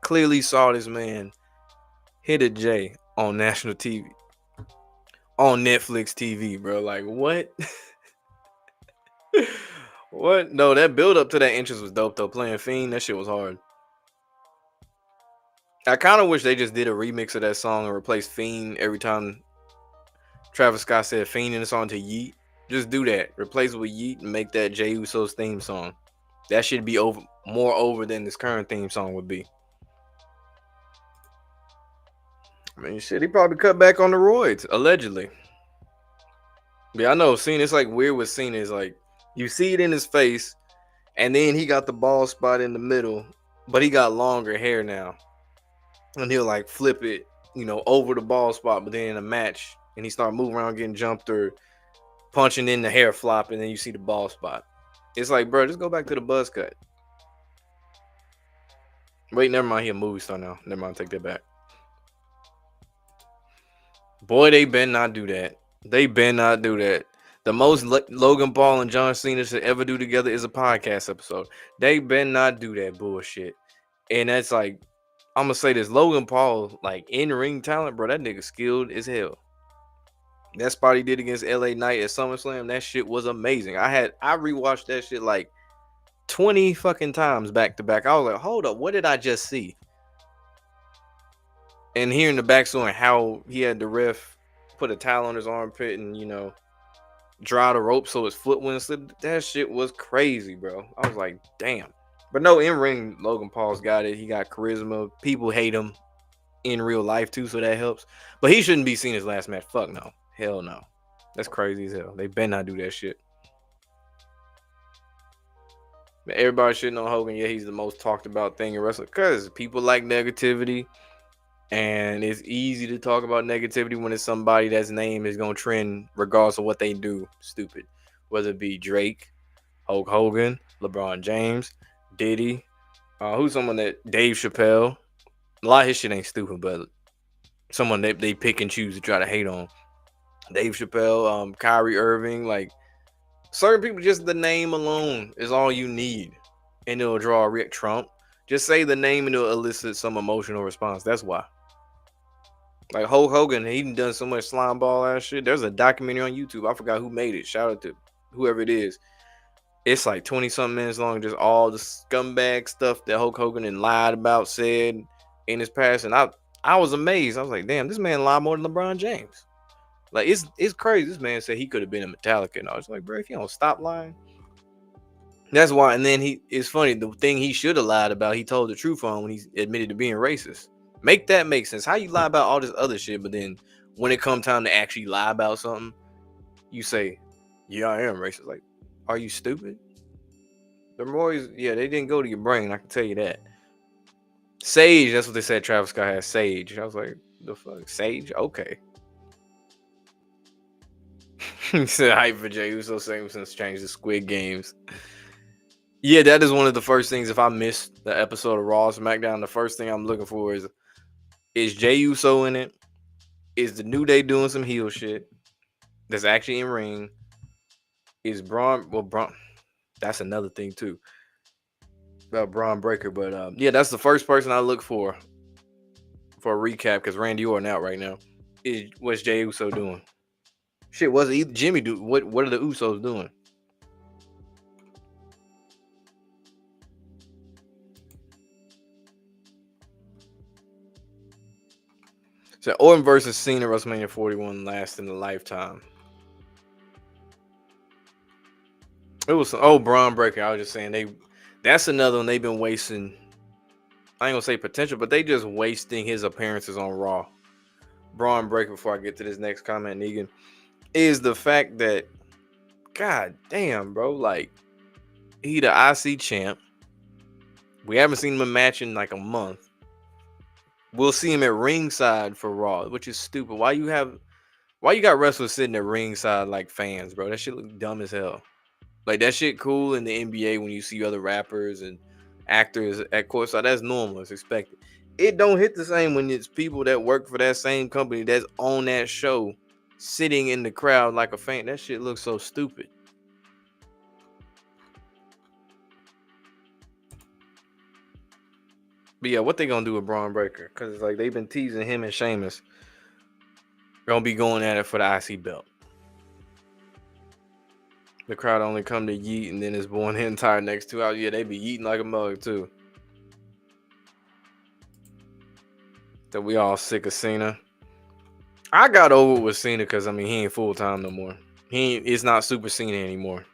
clearly saw this man hit a J on national TV. on Netflix TV, bro. Like what? What? No, that build up to that entrance was dope though. Playing Fiend, that shit was hard. I kind of wish they just did a remix of that song and replaced Fiend every time Travis Scott said Fiend in the song to Yeet. Just do that. Replace it with Yeet and make that Jey Uso's theme song. That should be more over than this current theme song would be. I mean, shit, he probably cut back on the roids, allegedly. Yeah, I know. Cena, it's like weird with Cena. Is like you see it in his face, and then he got the bald spot in the middle, but he got longer hair now. And he'll like flip it, over the bald spot, but then in a match, and he start moving around getting jumped or punching in the hair flop, and then you see the bald spot. It's like, bro, just go back to the buzz cut. Wait, never mind. He a movie star now. Never mind. Take that back. Boy, they better not do that. They better not do that. The most Logan Paul and John Cena should ever do together is a podcast episode. They better not do that bullshit. And that's like, I'm gonna say this: Logan Paul, like in ring talent, bro. That nigga skilled as hell. That spot he did against LA Knight at SummerSlam, that shit was amazing. I rewatched that shit like 20 fucking times back to back. I was like, hold up, what did I just see? And hearing the backstory how he had the ref put a towel on his armpit and dry the rope so his foot wouldn't slip. That shit was crazy, bro. I was like, damn. But no, in ring, Logan Paul's got it. He got charisma. People hate him in real life too, so that helps. But he shouldn't be seen his last match. Fuck no. Hell no. That's crazy as hell. They better not do that shit. But everybody shitting on Hogan. Yeah, he's the most talked about thing in wrestling because people like negativity. And it's easy to talk about negativity when it's somebody that's name is going to trend regardless of what they do. Stupid. Whether it be Drake, Hulk Hogan, LeBron James, Diddy. Who's someone that... Dave Chappelle. A lot of his shit ain't stupid, but someone that they pick and choose to try to hate on. Dave Chappelle, Kyrie Irving. Like, certain people, just the name alone is all you need. And it'll draw Rick Trump. Just say the name and it'll elicit some emotional response. That's why. Like Hulk Hogan, he done so much slime ball ass shit. There's a documentary on YouTube. I forgot who made it. Shout out to whoever it is. It's like 20 something minutes long, just all the scumbag stuff that Hulk Hogan and lied about, said in his past. And I was amazed. I was like, damn, this man lied more than LeBron James. Like it's crazy. This man said he could have been in Metallica, and I was like, bro, if you don't stop lying. That's why. And then it's funny, the thing he should have lied about, he told the truth on when he admitted to being racist. Make that make sense. How you lie about all this other shit, but then when it comes time to actually lie about something, you say, yeah, I am racist. Like, are you stupid? The Roy's, yeah, they didn't go to your brain. I can tell you that. Sage, that's what they said Travis Scott has. Sage. I was like, the fuck? Sage? Okay. He said hype for Jey Uso same since changed the Squid Games. Yeah, that is one of the first things. If I missed the episode of Raw or SmackDown, the first thing I'm looking for is Jey Uso in it? Is the New Day doing some heel shit that's actually in ring? Is Bron? Well, Bron. That's another thing too about Bron Breakker. But yeah, that's the first person I look for a recap because Randy Orton out right now. What's Jey Uso doing? Shit, what's Jimmy do? What are the Usos doing? So Orton versus Cena WrestleMania 41 last in a lifetime. It was Bron Breakker. I was just saying that's another one they've been wasting. I ain't gonna say potential, but they just wasting his appearances on Raw. Bron Breakker, before I get to this next comment, Negan, is the fact that, god damn, bro, like he the IC champ. We haven't seen him in a match in like a month. We'll see him at ringside for Raw, which is stupid. Why you got wrestlers sitting at ringside like fans, bro? That shit look dumb as hell. Like that shit cool in the NBA when you see other rappers and actors at courtside. That's normal. It's expected. It don't hit the same when it's people that work for that same company that's on that show sitting in the crowd like a fan. That shit looks so stupid. But yeah, what they gonna do with Bron Breakker? Because it's like they've been teasing him and Sheamus gonna be going at it for the IC belt. The crowd only come to yeet, and then it's born the entire next 2 hours. Yeah, they be yeeting like a mug too. So we all sick of Cena. I got over with Cena because he ain't full time no more. It's not Super Cena anymore.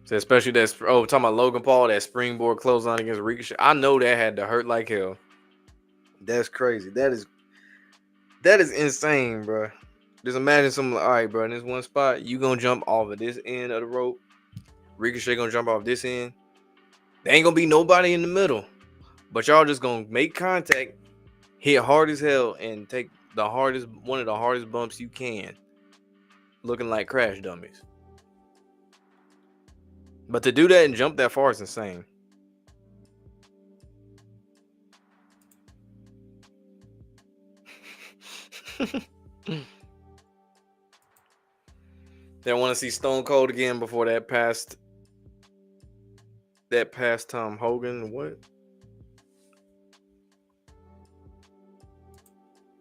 So especially talking about Logan Paul, that springboard clothesline against Ricochet. I know that had to hurt like hell. That's crazy. That is insane, bro. Just imagine something like, all right, bro, in this one spot, you gonna jump off of this end of the rope. Ricochet gonna jump off this end. There ain't gonna be nobody in the middle. But y'all just gonna make contact, hit hard as hell, and take one of the hardest bumps you can. Looking like crash dummies. But to do that and jump that far is insane. They want to see Stone Cold again before that past Tom Hogan. What?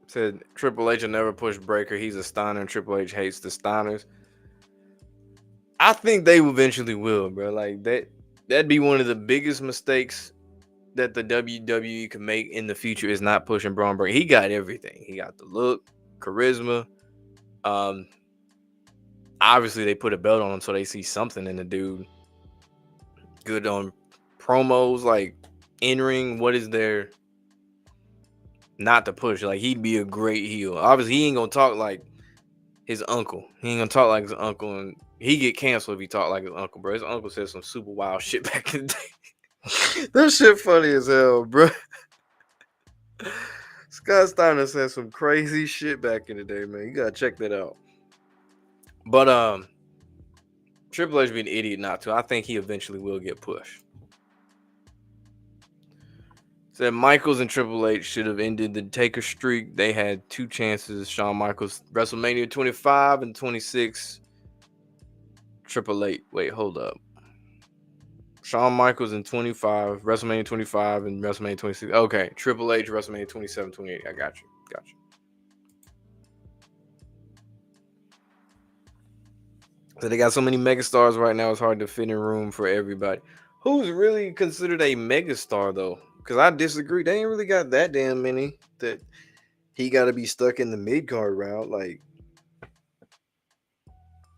Said Triple H will never push Breakker. He's a Steiner, and Triple H hates the Steiners. I think they eventually will, bro. Like that'd be one of the biggest mistakes that the WWE can make in the future is not pushing Bron Breakker. He got everything. He got the look, charisma. Obviously they put a belt on him so they see something in the dude. Good on promos, like in-ring. What is there not to push? Like he'd be a great heel. Obviously he ain't gonna talk like his uncle. He ain't gonna talk like his uncle, and he get canceled if he talk like his uncle, bro. His uncle said some super wild shit back in the day. That shit funny as hell, bro. Scott Steiner said some crazy shit back in the day, man. You gotta check that out. But Triple H be an idiot not to. I think he eventually will get pushed. Said Michaels and Triple H should have ended the Taker streak. They had 2 chances. Shawn Michaels, WrestleMania 25 and 26. Triple H. Wait, hold up. Shawn Michaels in 25, WrestleMania 25 and WrestleMania 26. Okay, Triple H, WrestleMania 27, 28. I got you. So they got so many megastars right now, it's hard to fit in room for everybody. Who's really considered a megastar, though? Because I disagree. They ain't really got that damn many that he got to be stuck in the mid-card route. Like,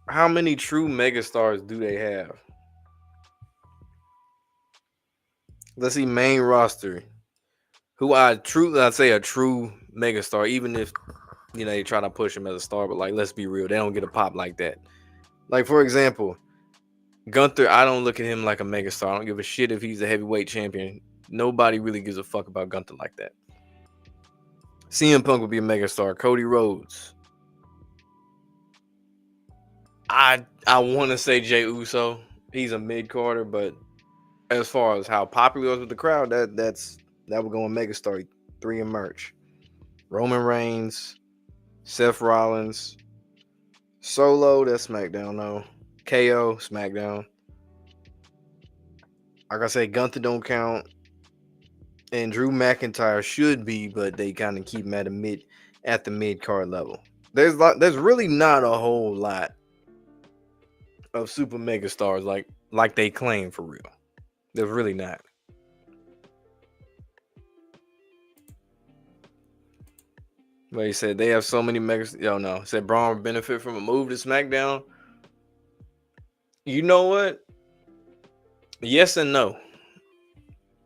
how many true megastars do they have? Let's see, main roster. I'd say a true megastar, even if they try to push him as a star, but like let's be real, they don't get a pop like that. Like for example, Gunther, I don't look at him like a megastar. I don't give a shit if he's a heavyweight champion. Nobody really gives a fuck about Gunther like that. CM Punk would be a megastar. Cody Rhodes. I want to say Jey Uso. He's a mid-carder, but as far as how popular he was with the crowd, that would go in megastar 3 in merch. Roman Reigns, Seth Rollins, Solo, that's SmackDown, no. KO, SmackDown. Like I say, Gunther don't count. And Drew McIntyre should be, but they kind of keep him at the mid-card level. There's really not a whole lot of super megastars like they claim for real. There's really not. But he said they have so many megas. Yo, no. Said Braun benefit from a move to SmackDown. You know what? Yes and no.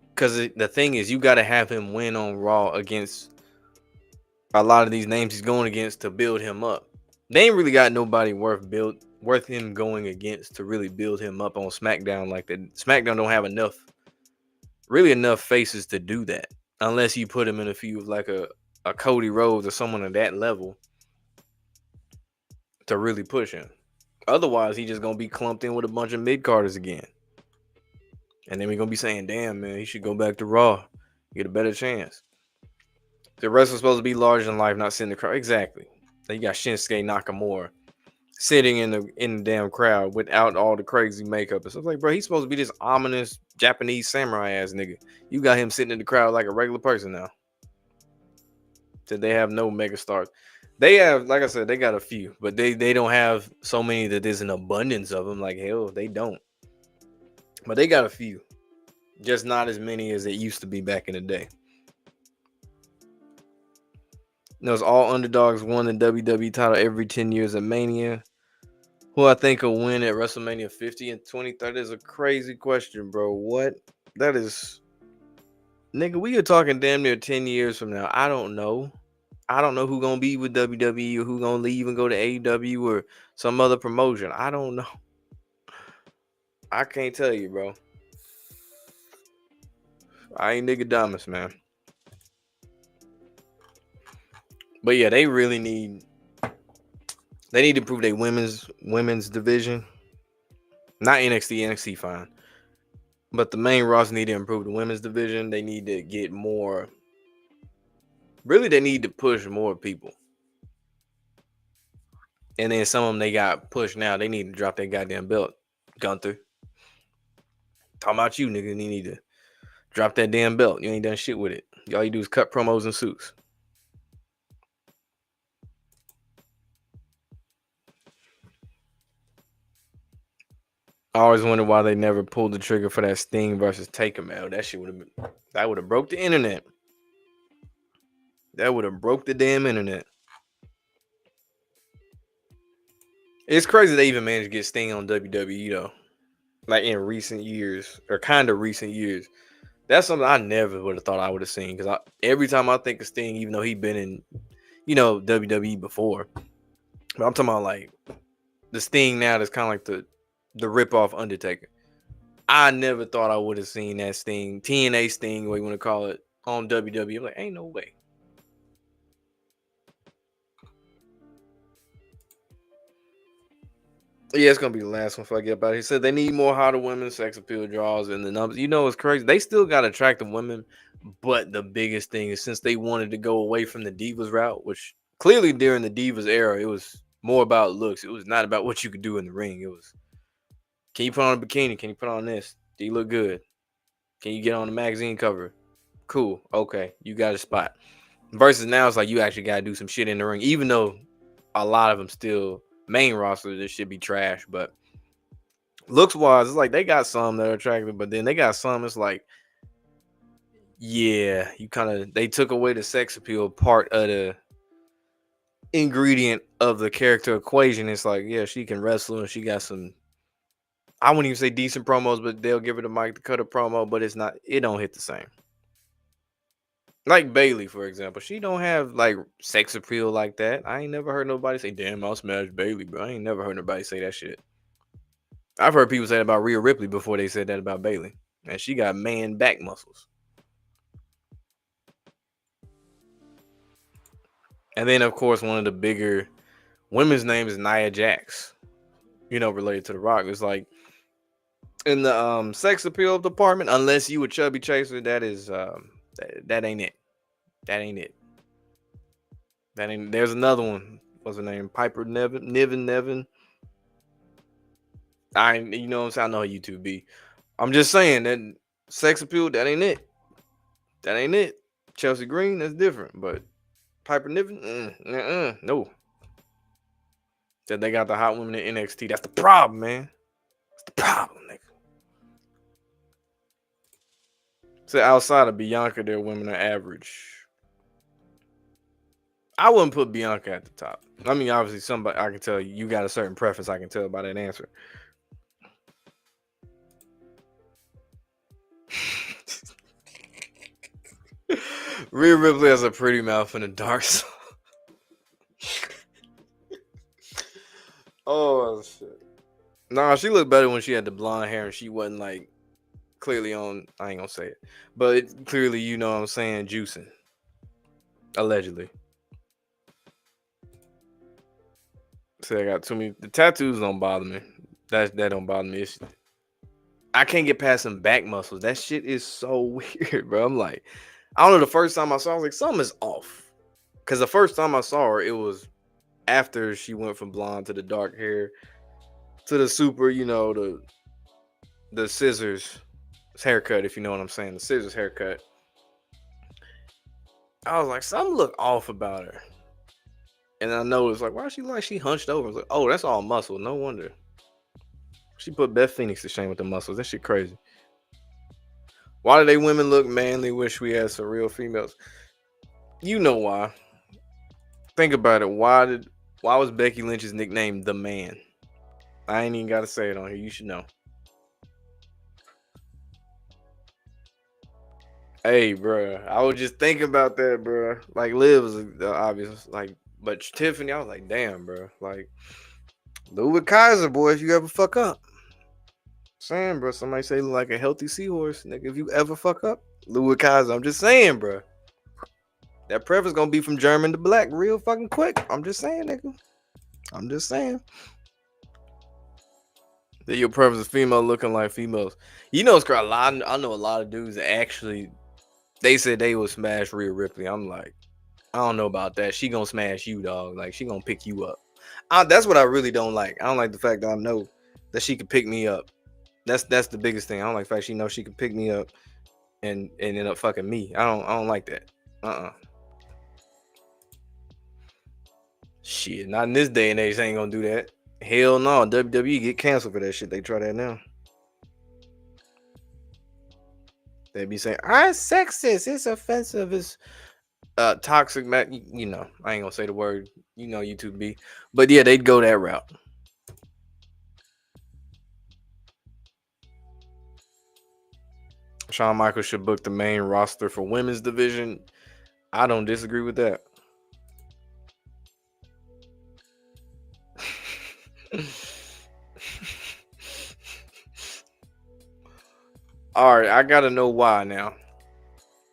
Because the thing is, you got to have him win on Raw against a lot of these names he's going against to build him up. They ain't really got nobody worth him going against to really build him up on SmackDown like that. SmackDown don't have enough faces to do that. Unless you put him in a feud like a Cody Rhodes or someone at that level to really push him. Otherwise, he just gonna be clumped in with a bunch of mid-carders again. And then we're gonna be saying, damn, man, he should go back to Raw. Get a better chance. The wrestler's supposed to be larger than life, not sitting in the crowd. Exactly. Then you got Shinsuke Nakamura sitting in the damn crowd without all the crazy makeup and stuff. Like, bro, he's supposed to be this ominous Japanese samurai ass nigga. You got him sitting in the crowd like a regular person now. Said they have no mega stars. They have, like I said, they got a few, but they don't have so many that there's an abundance of them. Like hell, they don't. But they got a few, just not as many as it used to be back in the day. Those all underdogs won the WWE title every 10 years at Mania. Who I think will win at WrestleMania 50 and 2030 is a crazy question, bro. What? That is, nigga, we are talking damn near 10 years from now. I don't know. I don't know who gonna be with WWE or who gonna leave and go to AEW or some other promotion. I don't know. I can't tell you, bro. I ain't Nicodemus, man. But yeah, they really need. They need to improve their women's division. Not NXT. NXT fine. But the main roster need to improve the women's division. They need to get more. Really, they need to push more people. And then some of them they got pushed now. They need to drop that goddamn belt. Gunther. Talking about you, nigga. You need to drop that damn belt. You ain't done shit with it. All you do is cut promos and suits. I always wonder why they never pulled the trigger for that Sting versus Taker, man. That shit would have broke the internet. That would have broke the damn internet. It's crazy they even managed to get Sting on WWE though. Like in recent years, or kind of recent years. That's something I never would have thought I would have seen. Because every time I think of Sting, even though he'd been in, WWE before, but I'm talking about like the Sting now that's kind of like the rip-off Undertaker. I never thought I would have seen that Sting, TNA Sting, what you want to call it, on WWE. I'm like, ain't no way. Yeah, it's gonna be the last one before I get up out. He said they need more hotter women, sex appeal draws, and the numbers. You know, it's crazy. They still got attractive women, but the biggest thing is since they wanted to go away from the Divas route, which clearly during the Divas era, it was more about looks. It was not about what you could do in the ring. It was, can you put on a bikini? Can you put on this? Do you look good? Can you get on the magazine cover? Cool. Okay, you got a spot. Versus now, it's like you actually got to do some shit in the ring, even though a lot of them still main roster. This should be trash, but looks wise, it's like they got some that are attractive, but then they got some. It's like, yeah, they took away the sex appeal part of the ingredient of the character equation. It's like, yeah, she can wrestle and she got some. I wouldn't even say decent promos, but they'll give her the mic to cut a promo, but it don't hit the same. Like Bailey, for example, she don't have like sex appeal like that. I ain't never heard nobody say, "Damn, I'll smash Bailey," bro. I ain't never heard nobody say that shit. I've heard people say that about Rhea Ripley before they said that about Bailey, and she got man back muscles. And then, of course, one of the bigger women's names is Nia Jax. Related to The Rock. It's like in the sex appeal department, unless you a chubby chaser, that is that ain't it. That ain't it. That ain't. There's another one. What's her name? Piper Niven. You know what I'm saying? I know how YouTube be. I'm just saying that sex appeal, that ain't it. That ain't it. Chelsea Green, that's different. But Piper Niven, no. That they got the hot women in NXT. That's the problem, man. That's the problem, nigga. So outside of Bianca, their women are average. I wouldn't put Bianca at the top. I mean, obviously, somebody I can tell you got a certain preference. I can tell by that answer. Rhea Ripley has a pretty mouth in the dark. Oh shit! Nah, she looked better when she had the blonde hair and she wasn't like clearly on. I ain't gonna say it, but clearly, you know what I'm saying, juicing. Allegedly. So I got too many. The tattoos don't bother me. That don't bother me. I can't get past some back muscles. That shit is so weird, bro. I'm like, I don't know. The first time I saw, I was like, something is off. Because the first time I saw her, it was after she went from blonde to the dark hair to the super, the scissors haircut, if you know what I'm saying. The scissors haircut. I was like, something look off about her. And I noticed, like, why is she hunched over? I was like, oh, that's all muscle. No wonder. She put Beth Phoenix to shame with the muscles. That shit crazy. Why do they women look manly? Wish we had some real females. You know why. Think about it. Why was Becky Lynch's nickname the Man? I ain't even gotta say it on here. You should know. Hey, bro, I was just thinking about that, bro. Like, Liv was obvious, like, but Tiffany, I was like, damn, bro. Like, Louis Kaiser, boy, if you ever fuck up, saying, bro, somebody say look like a healthy seahorse, nigga. If you ever fuck up, Louis Kaiser, I'm just saying, bro. That preference gonna be from German to black real fucking quick. I'm just saying, nigga. I'm just saying. That your preference is female looking like females. You know, it's a lot. I know a lot of dudes that actually they said they would smash Rhea Ripley. I'm like, I don't know about that. She gonna smash you, dog. Like she gonna pick you up. That's what I really don't like. I don't like the fact that I know that she could pick me up. That's the biggest thing. I don't like the fact she knows she could pick me up and end up fucking me. I don't like that. Shit, not in this day and age. They ain't gonna do that. Hell no. WWE get canceled for that shit. They try that now. They be saying, "I'm sexist. It's offensive. It's toxic." You know, I ain't gonna say the word. You know, YouTube be, but yeah, they'd go that route. Shawn Michaels should book the main roster for women's division. I don't disagree with that. All right, I gotta know why now.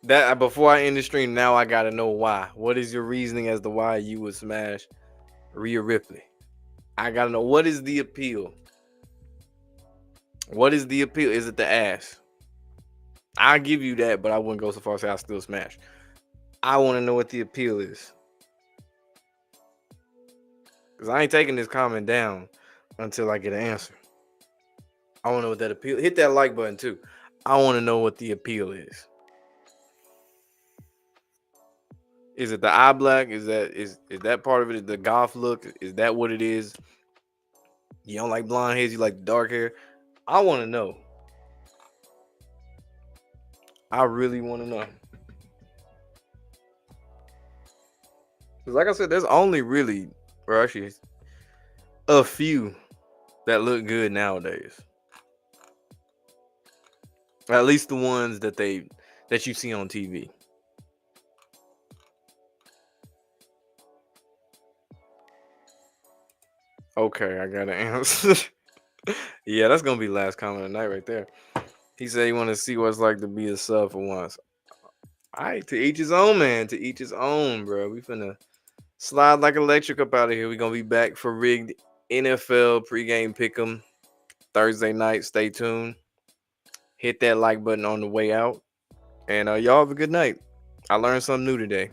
That before I end the stream, now I gotta know why. What is your reasoning as to why you would smash Rhea Ripley? I gotta know, what is the appeal. What is the appeal? Is it the ass? I'll give you that, but I wouldn't go so far as to say I still smash. I want to know what the appeal is. Because I ain't taking this comment down until I get an answer. I want to know what that appeal. Hit that like button too. I want to know what the appeal is. Is it the eye black? Is that part of it? Is the goth look? Is that what it is? You don't like blonde hairs, you like dark hair? I want to know. I really want to know. Because like I said, there's only really, or actually, a few that look good nowadays. At least the ones that you see on TV. Okay, I got an answer. Yeah, that's gonna be the last comment of the night right there. He said he want to see what it's like to be a sub for once. All right, to each his own, man. To each his own, bro. We finna slide like electric up out of here. We gonna be back for rigged NFL pregame pick'em Thursday night. Stay tuned. Hit that like button on the way out, and y'all have a good night. I learned something new today.